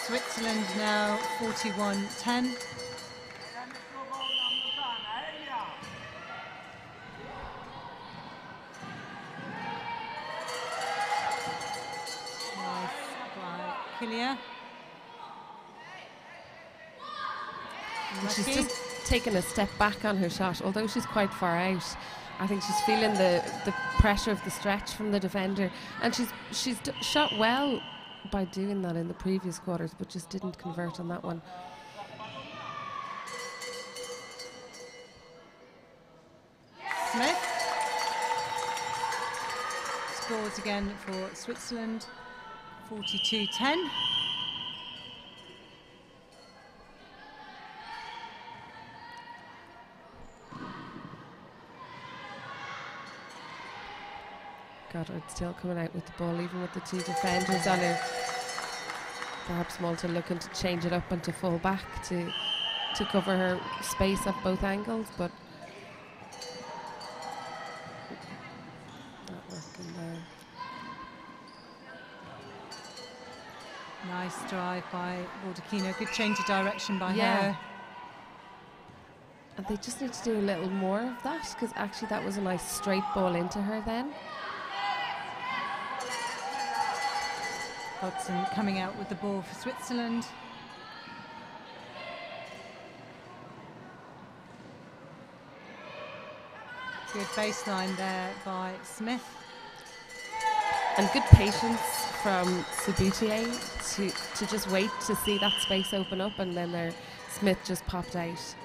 Switzerland now 41-10. Nice by Kilia. She's just taken a step back on her shot, although she's quite far out. I think she's feeling the pressure of the stretch from the defender, and she's shot well by doing that in the previous quarters, but just didn't convert on that one. Smith scores again for Switzerland, 42-10. Goddard still coming out with the ball, even with the 2 defenders on her. Perhaps Malta looking to change it up and to fall back to cover her space at both angles, but not working there. Nice drive by Baldacchino. Good change of direction by her. And they just need to do a little more of that, because actually that was a nice straight ball into her then. Hodgson coming out with the ball for Switzerland. Good baseline there by Smith. And good patience from Sabutier to just wait to see that space open up, and then there Smith just popped out,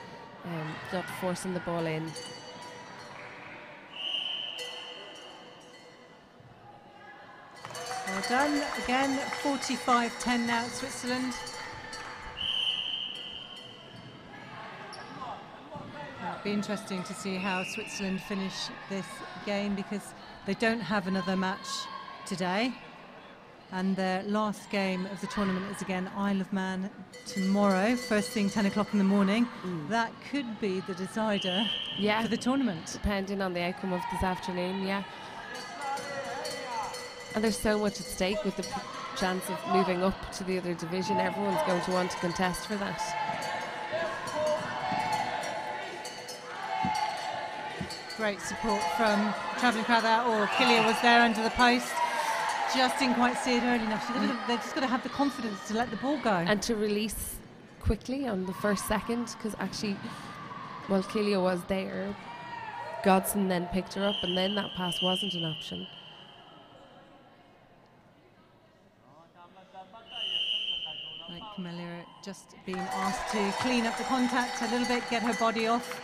not forcing the ball in. Well done. Again, 45-10 now at Switzerland. It'll be interesting to see how Switzerland finish this game, because they don't have another match today. And their last game of the tournament is again Isle of Man tomorrow, first thing 10 o'clock in the morning. That could be the decider for the tournament. Depending on the outcome of this afternoon, yeah. And there's so much at stake with the chance of moving up to the other division. Everyone's going to want to contest for that. Great support from travelling crowd there. Killier was there under the post. Just didn't quite see it early enough. They've just got to have the confidence to let the ball go. And to release quickly on the first second, because actually, while Killier was there, Godson then picked her up, and then that pass wasn't an option. Like Camilla just being asked to clean up the contact a little bit, get her body off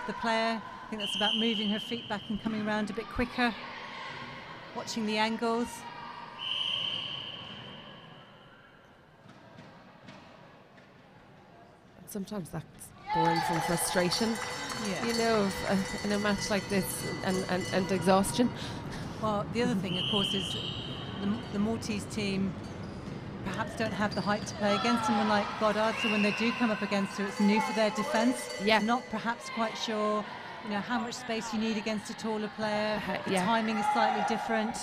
the player. I think that's about moving her feet back and coming around a bit quicker, watching the angles. Sometimes that's born from frustration, you know, in a match like this, and exhaustion. Well, the other thing, of course, is the Maltese team perhaps don't have the height to play against someone like Goddard, so when they do come up against her, it's new for their defence. Not perhaps quite sure, you know, how much space you need against a taller player. The timing is slightly different.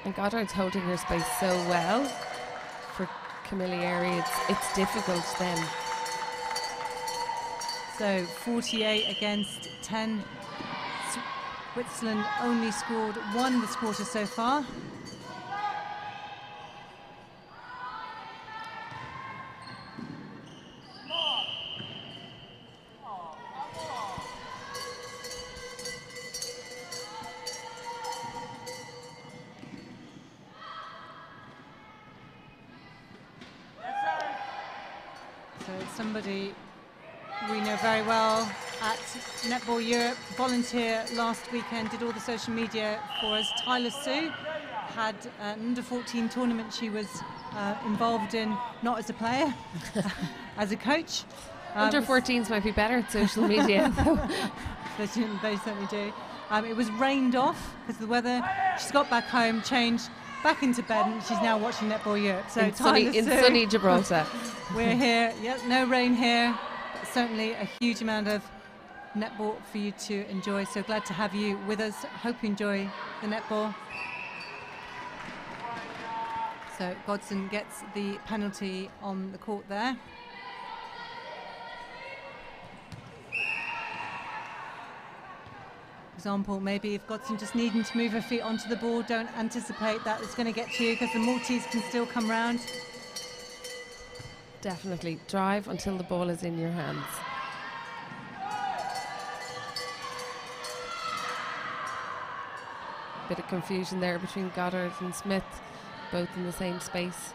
And Goddard's holding her space so well for Camilleri, it's difficult then. So 48 against 10. Switzerland only scored one this quarter so far. Somebody we know very well at Netball Europe, volunteer last weekend, did all the social media for us. Tyler Sue had an under-14 tournament she was involved in, not as a player, as a coach. Under-14s might be better at social media. They certainly do. It was rained off because of the weather. She's got back home, changed, back into bed, and she's now watching Netball Europe. So in sunny Gibraltar. We're here, no rain here, but certainly a huge amount of netball for you to enjoy. So glad to have you with us. Hope you enjoy the netball. So Godson gets the penalty on the court there. Example, maybe if Godson just needing to move her feet onto the ball, don't anticipate that it's going to get to you, because the Maltese can still come round. Definitely drive until the ball is in your hands. Bit of confusion there between Goddard and Smith, both in the same space,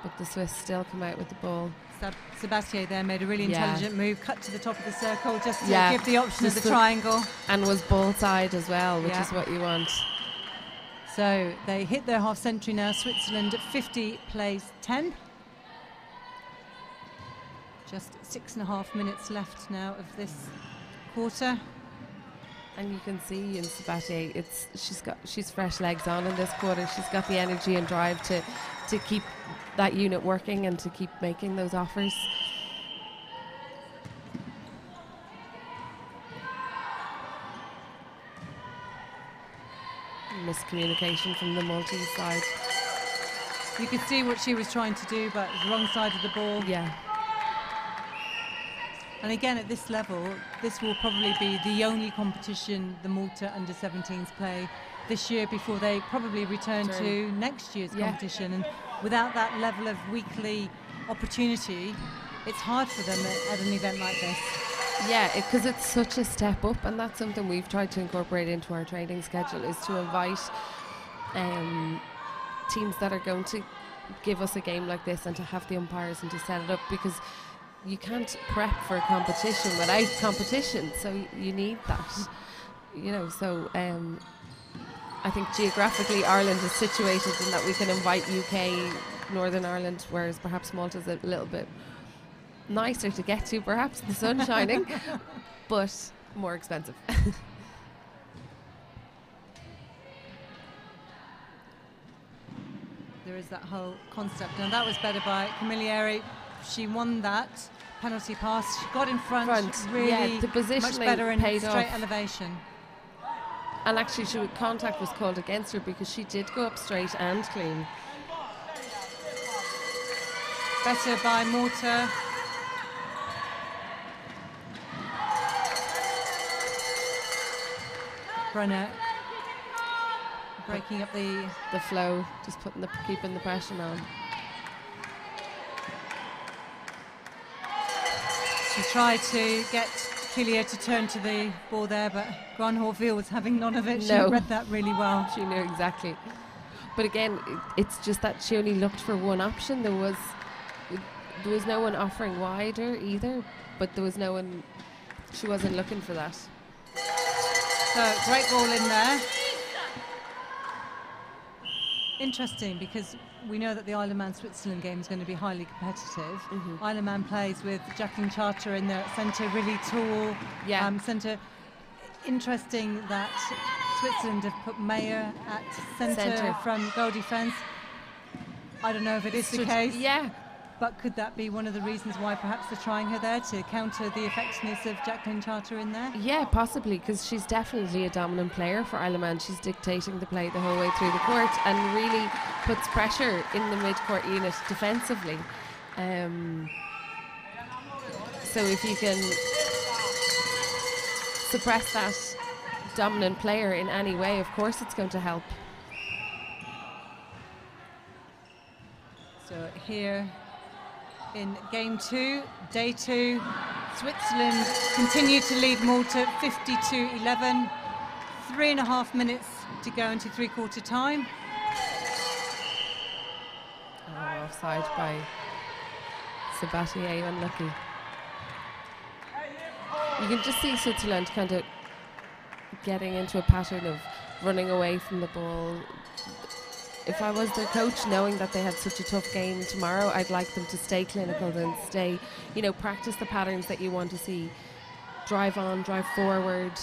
but the Swiss still come out with the ball. Sebastien there made a really intelligent move, cut to the top of the circle just to give the option of the triangle. And was ball side as well, which is what you want. So they hit their half century now. Switzerland at 50 plays 10. Just 6.5 minutes left now of this quarter. And you can see in Sabatier, she's fresh legs on in this quarter. She's got the energy and drive to keep that unit working and to keep making those offers. Miscommunication from the Maltese side. You could see what she was trying to do, but it was the wrong side of the ball. Yeah. And again, at this level, this will probably be the only competition the Malta under-17s play this year before they probably return to next year's competition. And without that level of weekly opportunity, it's hard for them at an event like this. Yeah, because it's such a step up, and that's something we've tried to incorporate into our training schedule, is to invite teams that are going to give us a game like this and to have the umpires and to set it up, because you can't prep for a competition without competition, so you need that, you know. So I think geographically Ireland is situated in that we can invite UK, Northern Ireland, whereas perhaps Malta's a little bit nicer to get to, perhaps, the sun shining, but more expensive. There is that whole concept, and that was better by Camilleri. She won that penalty pass. She got in front. Really, the positioning much better in paid straight off. elevation. And actually, contact was called against her because she did go up straight and clean. Better by Malta. Brenner breaking up the flow, just keeping the pressure on. She tried to get Killier to turn to the ball there, but Granhall was having none of it. She read that really well. She knew exactly. But again, it's just that she only looked for one option. There was no one offering wider either, but there was no one. She wasn't looking for that. So great ball in there. Interesting, because we know that the Isle of Man Switzerland game is going to be highly competitive. Isle of Man plays with Jacqueline Charter in there at centre, really tall centre. Interesting that Switzerland have put Mayer at centre from goal defence. I don't know if it is the case. Yeah. But could that be one of the reasons why perhaps they're trying her there, to counter the effectiveness of Jacqueline Charter in there? Yeah, possibly, because she's definitely a dominant player for Isle of Man. She's dictating the play the whole way through the court and really puts pressure in the mid-court unit defensively. So if you can suppress that dominant player in any way, of course it's going to help. So here in game 2, day 2, Switzerland continue to lead Malta 52-11. 3.5 minutes to go into three-quarter time. Oh, offside by Sabatier, unlucky. You can just see Switzerland kind of getting into a pattern of running away from the ball. If I was their coach, knowing that they had such a tough game tomorrow, I'd like them to stay clinical and stay, practice the patterns that you want to see. Drive on, drive forward.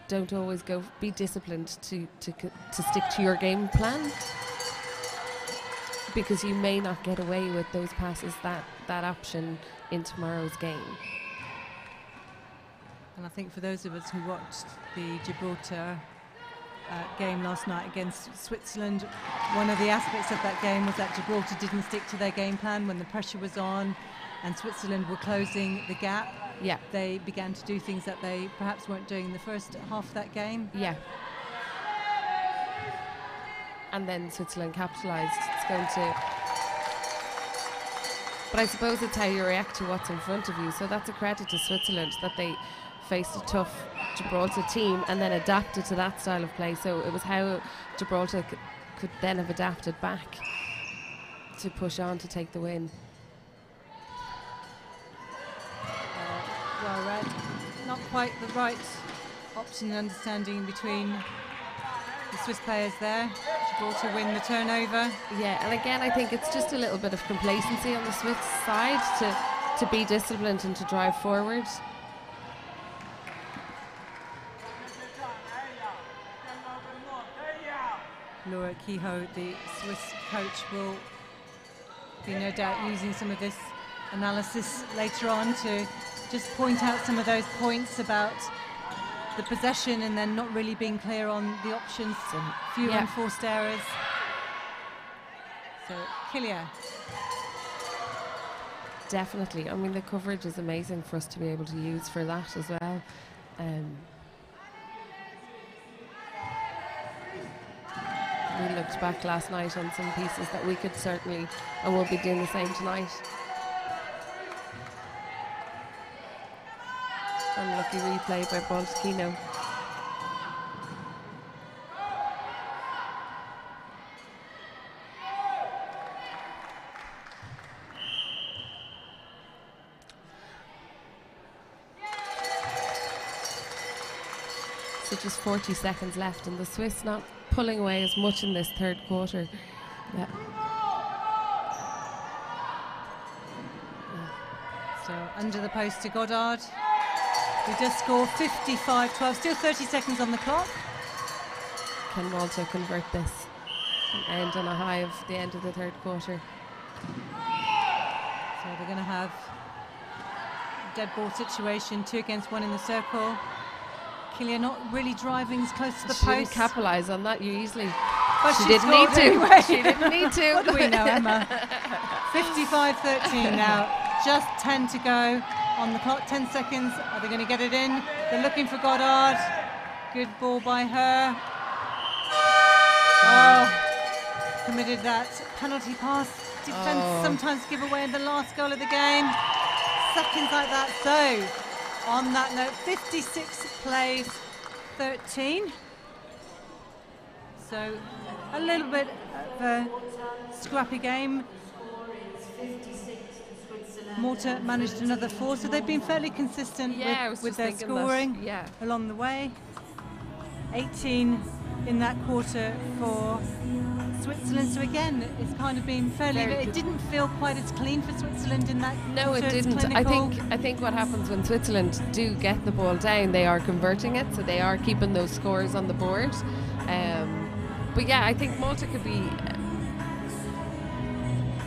Don't always go. Be disciplined to stick to your game plan, because you may not get away with those passes, that option in tomorrow's game. And I think for those of us who watched the Gibraltar game last night against Switzerland, one of the aspects of that game was that Gibraltar didn't stick to their game plan when the pressure was on and Switzerland were closing the gap. Yeah. They began to do things that they perhaps weren't doing in the first half of that game. Yeah. And then Switzerland capitalised. It's going to... But I suppose it's how you react to what's in front of you. So that's a credit to Switzerland that they faced a tough Gibraltar team and then adapted to that style of play. So it was how Gibraltar could then have adapted back to push on to take the win. Well read. Not quite the right option and understanding between the Swiss players there. Gibraltar win the turnover. Yeah, and again, I think it's just a little bit of complacency on the Swiss side to be disciplined and to drive forward. Laura Kehoe, the Swiss coach, will be no doubt using some of this analysis later on to just point out some of those points about the possession and then not really being clear on the options, few unforced errors. So Killier. definitely. I mean, the coverage is amazing for us to be able to use for that as well. We looked back last night on some pieces that we could certainly, and we'll be doing the same tonight. Unlucky replay by Baltacchino. So just 40 seconds left, and the Swiss not pulling away as much in this third quarter. Yeah. So under the post to Goddard. We just score 55-12. Still 30 seconds on the clock. Can Malta convert this and end on a high of the end of the third quarter? So they're going to have a dead ball situation, 2 against 1 in the circle. Killia not really driving as close to the She post. didn't capitalise on that easily. But She she didn't need scored to. anyway. She didn't need to. What do we know, Emma? 55-13 now. Just 10 to go on the clock. 10 seconds. Are they going to get it in? They're looking for Goddard. Good ball by her. Oh, committed that penalty pass. Defence sometimes give away the last goal of the game. Seconds like that. So, on that note, 56 plays, 13. So, a little bit of a scrappy game. Malta managed another 4, so they've been fairly consistent with their scoring along the way. 18 in that quarter for Switzerland. So again, it's kind of been fairly. It didn't feel quite as clean for Switzerland in that. No, it didn't. I think what happens when Switzerland do get the ball down, they are converting it, so they are keeping those scores on the board. But yeah, I think Malta could be.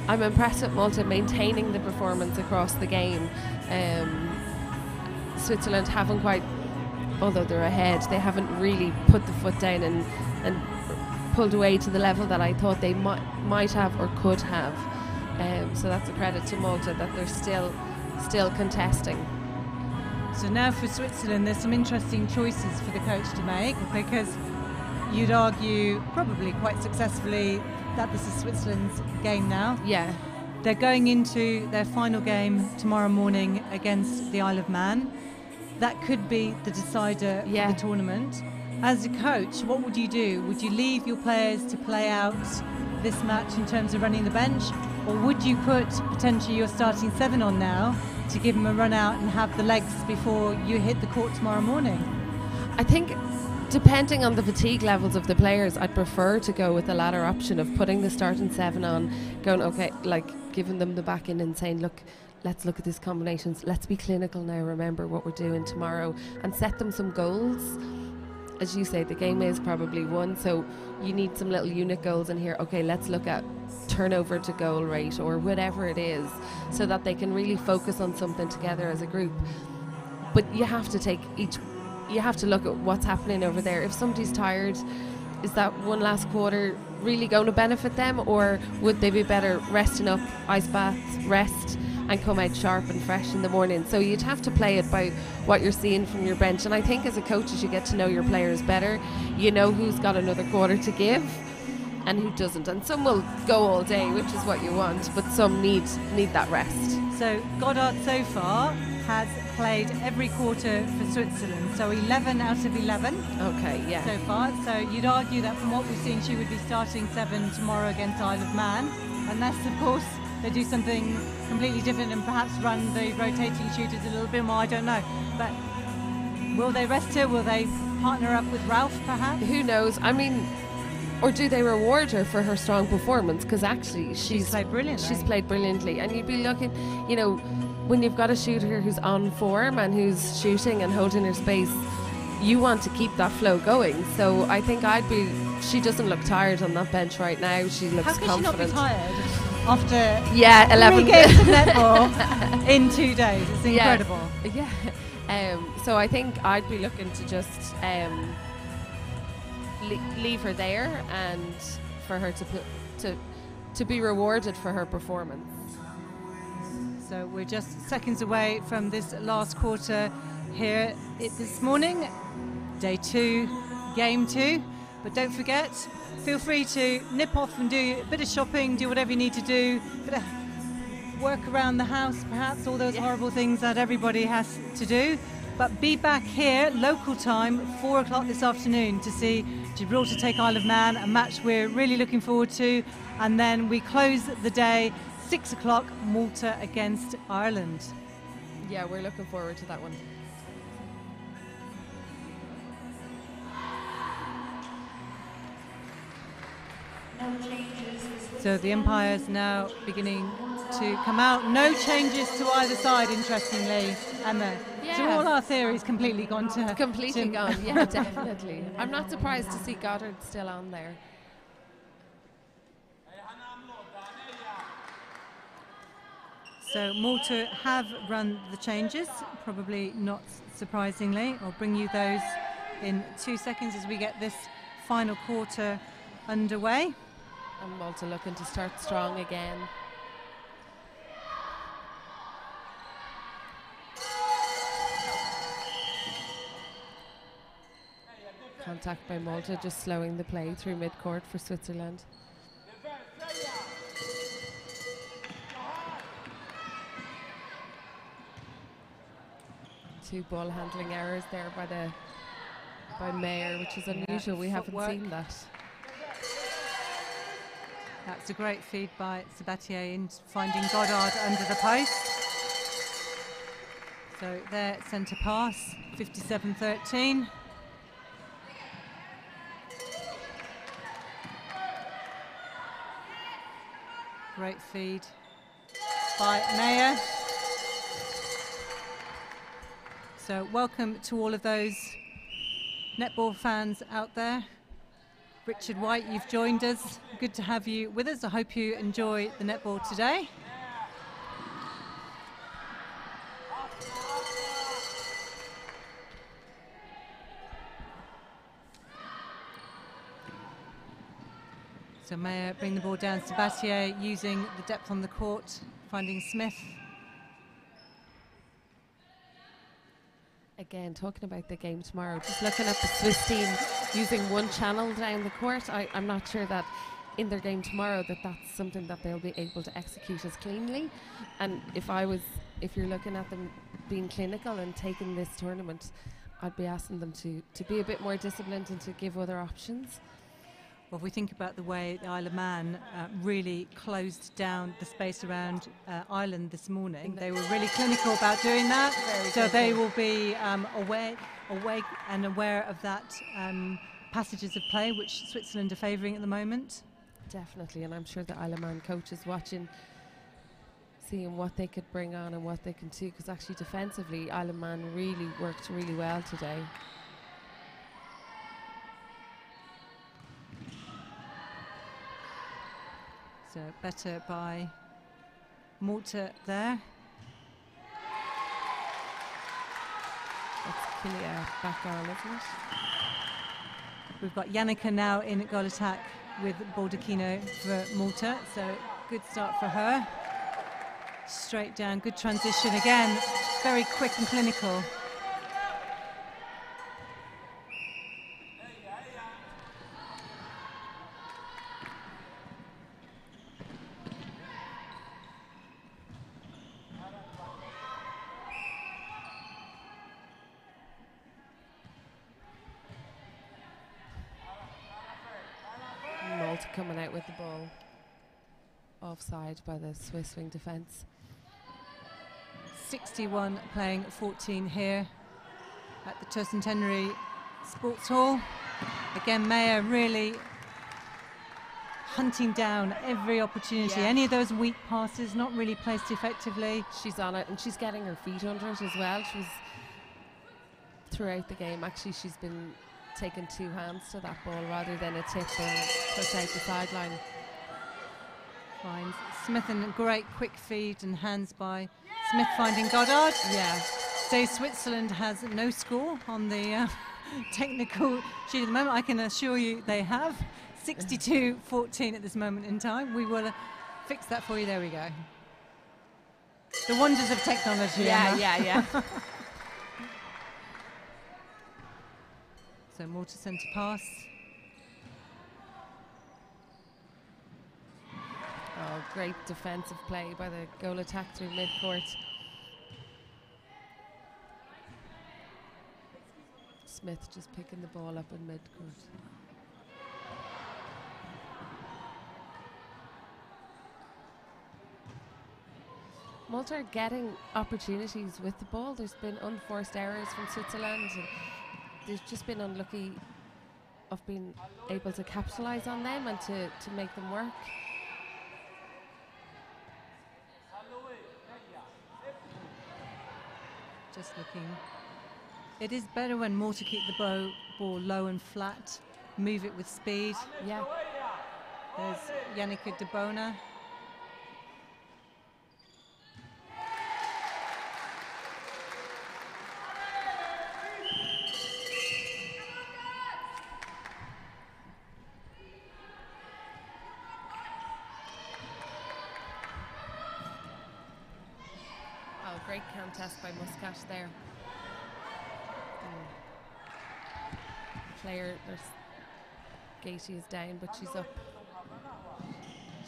I'm impressed with Malta maintaining the performance across the game. Switzerland haven't quite, although they're ahead, they haven't really put the foot down and pulled away to the level that I thought they might have or could have. So that's a credit to Malta that they're still contesting. So now for Switzerland, there's some interesting choices for the coach to make, because you'd argue probably quite successfully that this is Switzerland's game now. Yeah. They're going into their final game tomorrow morning against the Isle of Man. That could be the decider of the tournament. As a coach, what would you do? Would you leave your players to play out this match in terms of running the bench? Or would you put potentially your starting 7 on now to give them a run out and have the legs before you hit the court tomorrow morning? I think depending on the fatigue levels of the players, I'd prefer to go with the latter option of putting the starting 7 on, going, okay, like giving them the back in and saying, look, let's look at these combinations. Let's be clinical now. Remember what we're doing tomorrow, and set them some goals. As you say, the game is probably won, so you need some little unit goals in here. Okay, let's look at turnover to goal rate or whatever it is, so that they can really focus on something together as a group. But you have to look at what's happening over there. If somebody's tired, is that one last quarter really going to benefit them, or would they be better resting up, ice baths, rest, and come out sharp and fresh in the morning? So you'd have to play it by what you're seeing from your bench. And I think as a coach, as you get to know your players better, you know who's got another quarter to give and who doesn't. And some will go all day, which is what you want, but some need that rest. So Goddard so far has played every quarter for Switzerland, so 11 out of 11. Okay, yeah. So far, so you'd argue that from what we've seen, she would be starting 7 tomorrow against Isle of Man, unless, of course, they do something completely different and perhaps run the rotating shooters a little bit more. I don't know, but will they rest her? Will they partner up with Ralph, perhaps? Who knows? I mean, or do they reward her for her strong performance? Because actually, she's played brilliantly. She's played brilliantly, and you'd be looking, you know, when you've got a shooter who's on form and who's shooting and holding her space, you want to keep that flow going. So I think she doesn't look tired on that bench right now. She looks confident. How can she not be tired after 11 games of netball in 2 days? It's incredible. Yeah. So I think I'd be looking to just leave her there and for her to be rewarded for her performance. So we're just seconds away from this last quarter here this morning, day 2, game 2. But don't forget, feel free to nip off and do a bit of shopping, do whatever you need to do, bit of work around the house, perhaps, all those horrible things that everybody has to do. But be back here, local time, 4 o'clock this afternoon, to see Gibraltar take Isle of Man, a match we're really looking forward to. And then we close the day, 6 o'clock, Malta against Ireland. Yeah, we're looking forward to that one. So the umpire's now beginning to come out. No changes to either side, interestingly, Emma. Yeah. So all our theories completely gone to... Completely gone, yeah, definitely. I'm not surprised to see Goddard still on there. So Malta have run the changes, probably not surprisingly. I'll bring you those in 2 seconds as we get this final quarter underway. And Malta looking to start strong again. Contact by Malta, just slowing the play through mid-court for Switzerland. Two ball handling errors there by Mayer, which is unusual. We haven't seen that. That's a great feed by Sabatier in finding Goddard under the post. So their centre pass, 57-13. Great feed by Mayer. So welcome to all of those netball fans out there. Richard White, you've joined us. Good to have you with us. I hope you enjoy the netball today. So Mayer bring the ball down. Sabatier using the depth on the court, finding Smith. Again, talking about the game tomorrow, just looking at the Swiss team using one channel down the court, I'm not sure that in their game tomorrow that's something that they'll be able to execute as cleanly. And if you're looking at them being clinical and taking this tournament, I'd be asking them to be a bit more disciplined and to give other options. Well, if we think about the way the Isle of Man really closed down the space around Ireland this morning, they were really clinical about doing that. So they will be awake and aware of that passages of play which Switzerland are favouring at the moment. Definitely, and I'm sure the Isle of Man coach is watching, seeing what they could bring on and what they can do, because actually defensively Isle of Man really worked really well today. So better by Malta there. That's Kilia back on, isn't it? We've got Yannicka now in goal attack with Baldacchino for Malta. So good start for her. Straight down, good transition again. Very quick and clinical. Malta coming out with the ball. Offside by the Swiss wing defence. 61 playing 14 here at the Tercentenary Sports Hall. Again, Mayer really hunting down every opportunity. Yeah. Any of those weak passes not really placed effectively. She's on it and she's getting her feet under it as well. She was throughout the game, actually she's been taking two hands to that ball rather than a tip or push out the sideline. Finds Smith, and a great quick feed and hands by Smith finding Goddard. Yeah. So Switzerland has no score on the technical sheet at the moment. I can assure you they have. 62-14 at this moment in time. We will fix that for you. There we go. The wonders of technology. Yeah, Emma. yeah. So Malta centre pass. Oh, great defensive play by the goal attack through mid-court. Smith just picking the ball up in mid-court. Malta are getting opportunities with the ball. There's been unforced errors from Switzerland, and they've just been unlucky of being able to capitalise on them and to make them work. Just looking. It is better when Malta keep the ball low and flat, move it with speed. Yeah. There's Yannicka Debona. Oh, great contest by Muscat there. Player, there's Gaty is down, but she's up.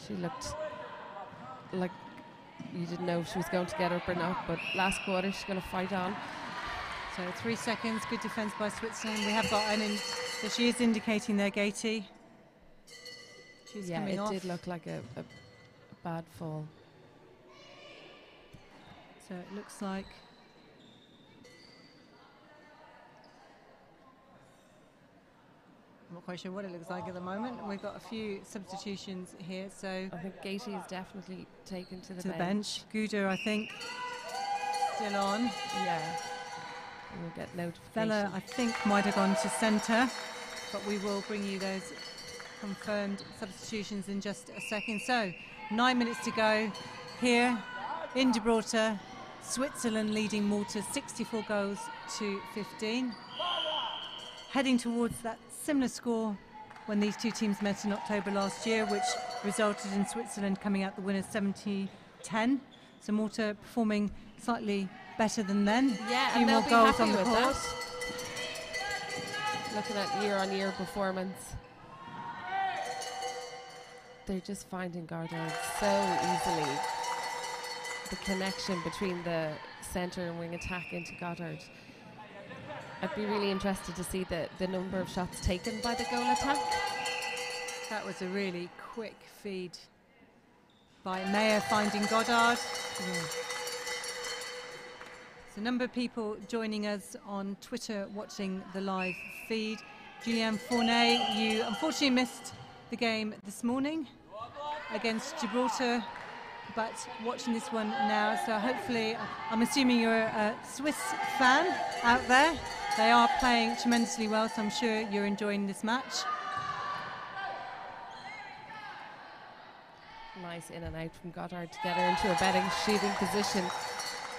She looked like you didn't know if she was going to get up or not, but last quarter she's going to fight on. So 3 seconds, good defence by Switzerland. We have got so she is indicating there, Gaty. She's coming off. It did look like a bad fall. So it looks like I'm not quite sure what it looks like at the moment. We've got a few substitutions here, so I think Gaty is definitely taken to the bench. Gouda, I think, still on. Yeah. And we'll get notification. Fella, I think, might have gone to centre, but we will bring you those confirmed substitutions in just a second. So 9 minutes to go here in Gibraltar. Switzerland leading Malta 64 goals to 15. Heading towards that similar score when these two teams met in October last year, which resulted in Switzerland coming out the winners 70-10. So Malta performing slightly better than then. Yeah, a few and more they'll goals be on happy the with board. that. Looking at year-on-year performance, they're just finding Goddard so easily. The connection between the centre and wing attack into Goddard. I'd be really interested to see the number of shots taken by the goal attack. That was a really quick feed by Meyer finding Goddard. So a number of people joining us on Twitter watching the live feed. Julianne Fournet, you unfortunately missed the game this morning against Gibraltar, but watching this one now, so hopefully, I'm assuming you're a Swiss fan out there. They are playing tremendously well, so I'm sure you're enjoying this match. Nice in and out from Goddard to get her into a better shooting position,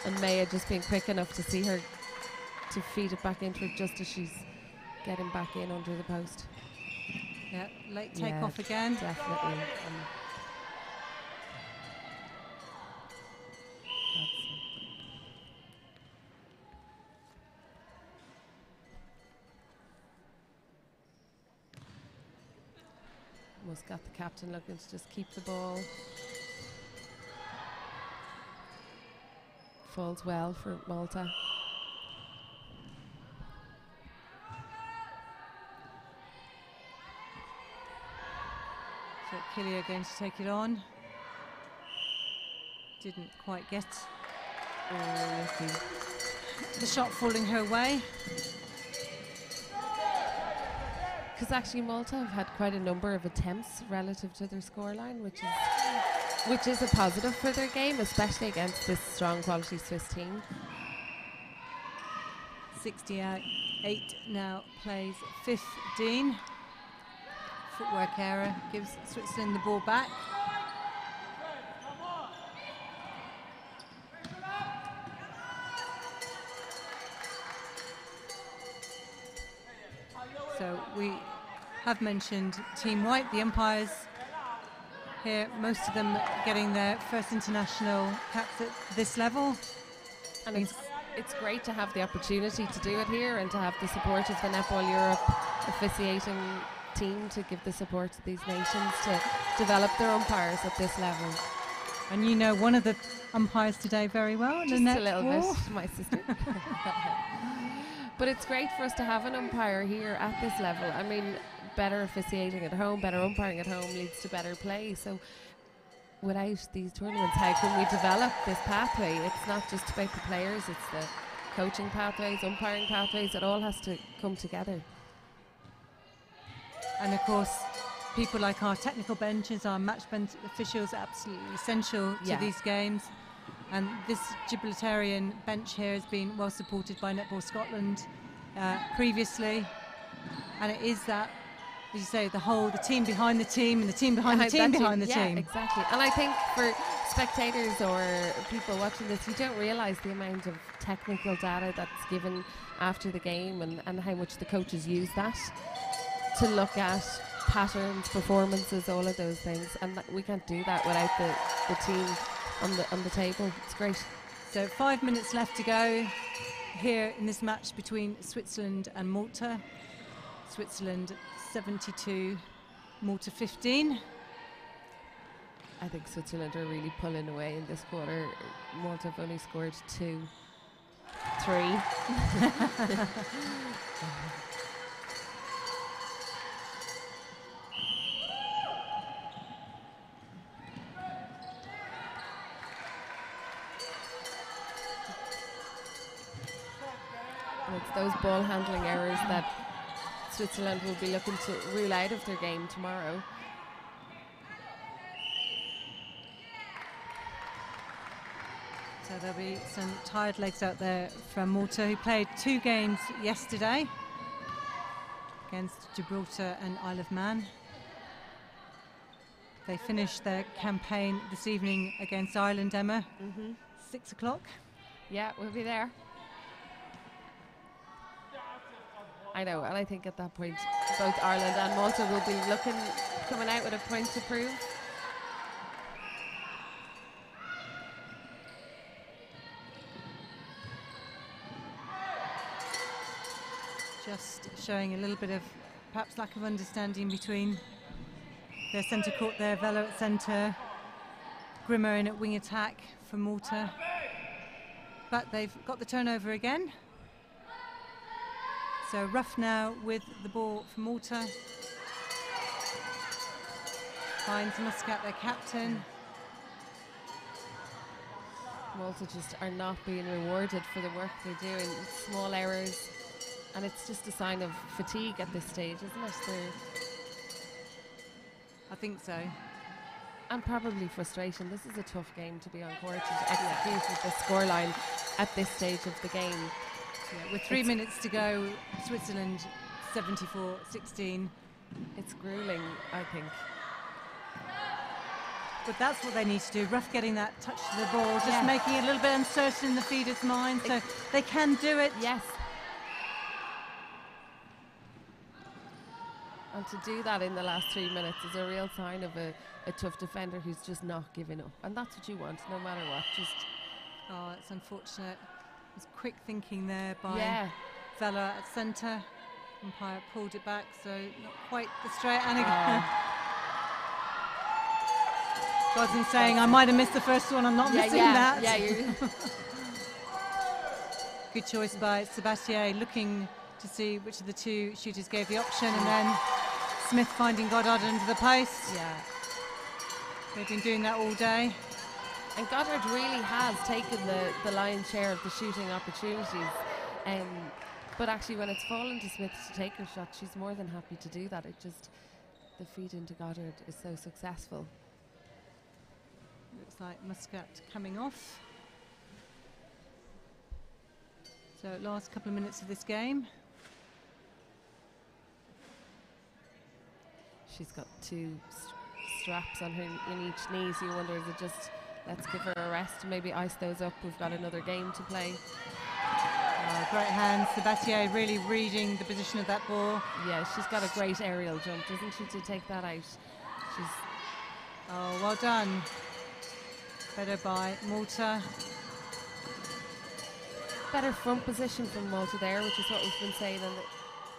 and Maya just being quick enough to see her to feed it back into her just as she's getting back in under the post. Yeah, late take-off again. Definitely. Muscat, the captain, looking to just keep the ball. Falls well for Malta. So Killia going to take it on. Didn't quite get the shot falling her way. Because actually Malta have had quite a number of attempts relative to their scoreline, which is a positive for their game, especially against this strong quality Swiss team. 68 now plays 15. Footwork error gives Switzerland the ball back. So we have mentioned Team White, the umpires here, most of them getting their first international caps at this level. And it's great to have the opportunity to do it here and to have the support of the Netball Europe officiating team to give the support to these nations to develop their umpires at this level. And you know one of the umpires today very well, Just a little bit, my sister. But it's great for us to have an umpire here at this level. I mean, better officiating at home, better umpiring at home leads to better play. So without these tournaments, how can we develop this pathway? It's not just about the players, it's the coaching pathways, umpiring pathways. It all has to come together. And of course, people like our technical benches, our match bench officials are absolutely essential to these games. And this Gibraltarian bench here has been well supported by Netball Scotland previously. And it is that, as you say, the team behind the team and the team behind the team behind the team. Exactly. And I think for spectators or people watching this, you don't realise the amount of technical data that's given after the game and how much the coaches use that to look at patterns, performances, all of those things. And we can't do that without the team on the table. It's great. So 5 minutes left to go here in this match between Switzerland and Malta. Switzerland 72, Malta 15. I think Switzerland are really pulling away in this quarter. Malta have only scored 2, 3. And it's those ball handling errors that Switzerland will be looking to rule out of their game tomorrow. So there'll be some tired legs out there from Malta, who played 2 games yesterday against Gibraltar and Isle of Man. They finished their campaign this evening against Ireland, Emma. 6 o'clock. Yeah, we'll be there. I know, and I think at that point both Ireland and Malta will be coming out with a point to prove. Just showing a little bit of perhaps lack of understanding between their centre court there, Velo at centre, Grimmer in at wing attack for Malta. But they've got the turnover again. So Rough now with the ball for Malta. Finds Muscat, their captain. Malta just are not being rewarded for the work they're doing. It's small errors, and it's just a sign of fatigue at this stage, isn't it? I think so. And probably frustration. This is a tough game to be on court and to execute with the scoreline at this stage of the game. Yeah, with 3 minutes to go, Switzerland 74-16. It's grueling, I think. But that's what they need to do. Rough getting that touch to the ball, just making it a little bit uncertain in the feeder's mind, so they can do it. Yes. And to do that in the last 3 minutes is a real sign of a tough defender who's just not giving up. And that's what you want, no matter what. Oh, it's unfortunate. There's quick thinking there by Vela at centre. Umpire pulled it back, so not quite the straight. And again, Gosden saying, I might have missed the first one, I'm not missing that. Yeah, Good choice by Sebastien, looking to see which of the 2 shooters gave the option, and then Smith finding Goddard under the post. Yeah. They've been doing that all day. And Goddard really has taken the lion's share of the shooting opportunities. But actually when it's fallen to Smith to take her shot, she's more than happy to do that. It just, the feed into Goddard is so successful. Looks like Muscat coming off. So last couple of minutes of this game. She's got 2 straps on her in each knee, so you wonder, is it just, let's give her a rest, maybe ice those up, we've got another game to play. Great hands, Sebastien really reading the position of that ball. Yeah, she's got a great aerial jump, doesn't she, to take that out. Oh, well done. Better by Malta. Better front position from Malta there, which is what we've been saying, and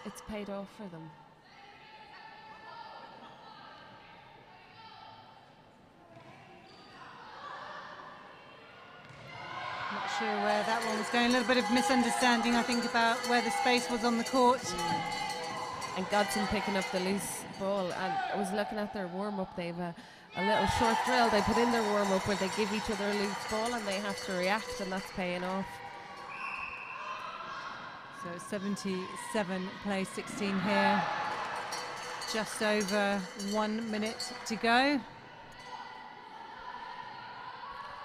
it's paid off for them. Not sure where that one was going. A little bit of misunderstanding, I think, about where the space was on the court. And Godson picking up the loose ball. And I was looking at their warm-up. They have a little short drill they put in their warm-up where they give each other a loose ball and they have to react, and that's paying off. So 77 play 16 here. Just over 1 minute to go.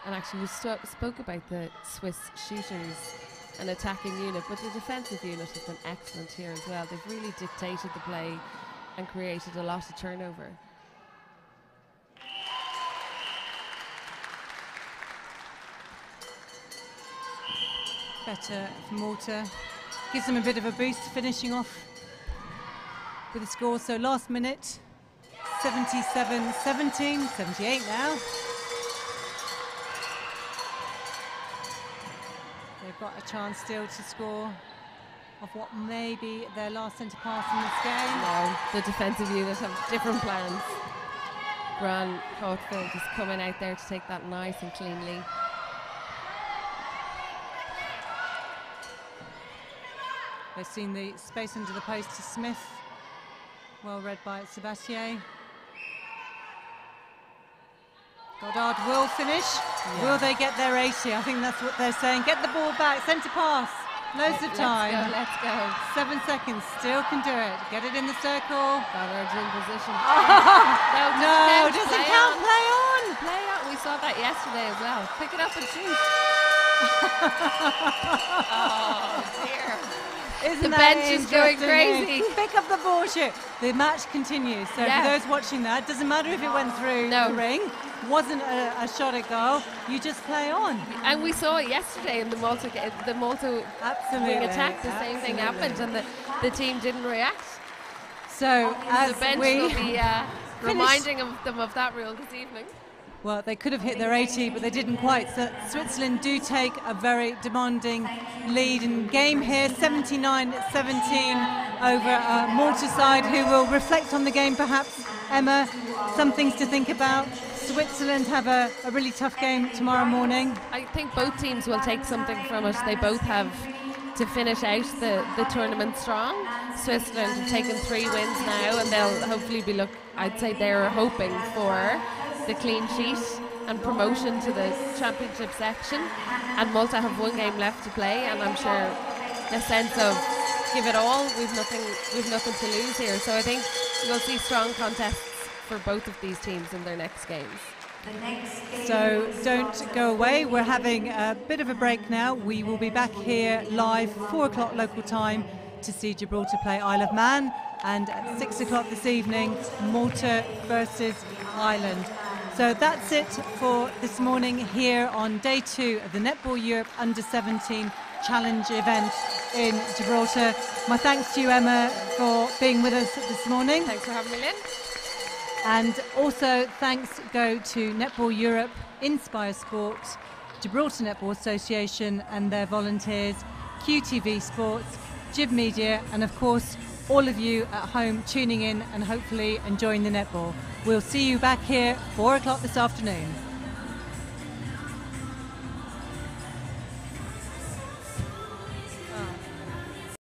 And actually we spoke about the Swiss shooters and attacking unit, but the defensive unit has been excellent here as well. They've really dictated the play and created a lot of turnover. Better for Malta. Gives them a bit of a boost, finishing off with a score. So last minute, 77-17, 78 now. They've got a chance still to score of what may be their last centre pass in this game. No, the defensive unit have different plans. Gran Houtfield is coming out there to take that nice and cleanly. They've seen the space under the post to Smith. Well read by Sabatier. Goddard will finish. Yeah. Will they get their 80? I think that's what they're saying. Get the ball back, centre pass. Loads of time. Let's go. 7 seconds, still can do it. Get it in the circle. Goddard's in position. No, doesn't count. Play on. Play on. We saw that yesterday as well. Pick it up and shoot. Oh, dear. Isn't the that bench is going crazy. Pick up the ball, shoot. The match continues. So for those watching that, doesn't matter if it went through the ring, wasn't a shot at goal, you just play on. And we saw it yesterday in the Malta wing attack. The same thing happened, and the team didn't react. So as the bench will be reminding them of that rule this evening. Well, they could have hit their 80, but they didn't quite. So Switzerland do take a very demanding lead in game here, 79-17 over Malta side, who will reflect on the game perhaps. Emma, some things to think about. Switzerland have a really tough game tomorrow morning. I think both teams will take something from it. They both have to finish out the tournament strong. Switzerland have taken 3 wins now, and they'll hopefully be I'd say they're hoping for the clean sheet and promotion to the championship section, and Malta have 1 game left to play, and I'm sure the sense of give it all, we've nothing to lose here. So I think you'll see strong contests for both of these teams in their next games. So don't go away, we're having a bit of a break now. We will be back here live 4 o'clock local time to see Gibraltar play Isle of Man, and at 6 o'clock this evening Malta versus Ireland. So that's it for this morning here on day 2 of the Netball Europe U17 Challenge event in Gibraltar. My thanks to you, Emma, for being with us this morning. Thanks for having me, Lynn. And also thanks go to Netball Europe, Inspire Sport, Gibraltar Netball Association and their volunteers, QTV Sports, Gib Media, and of course all of you at home tuning in and hopefully enjoying the netball. We'll see you back here 4 o'clock this afternoon.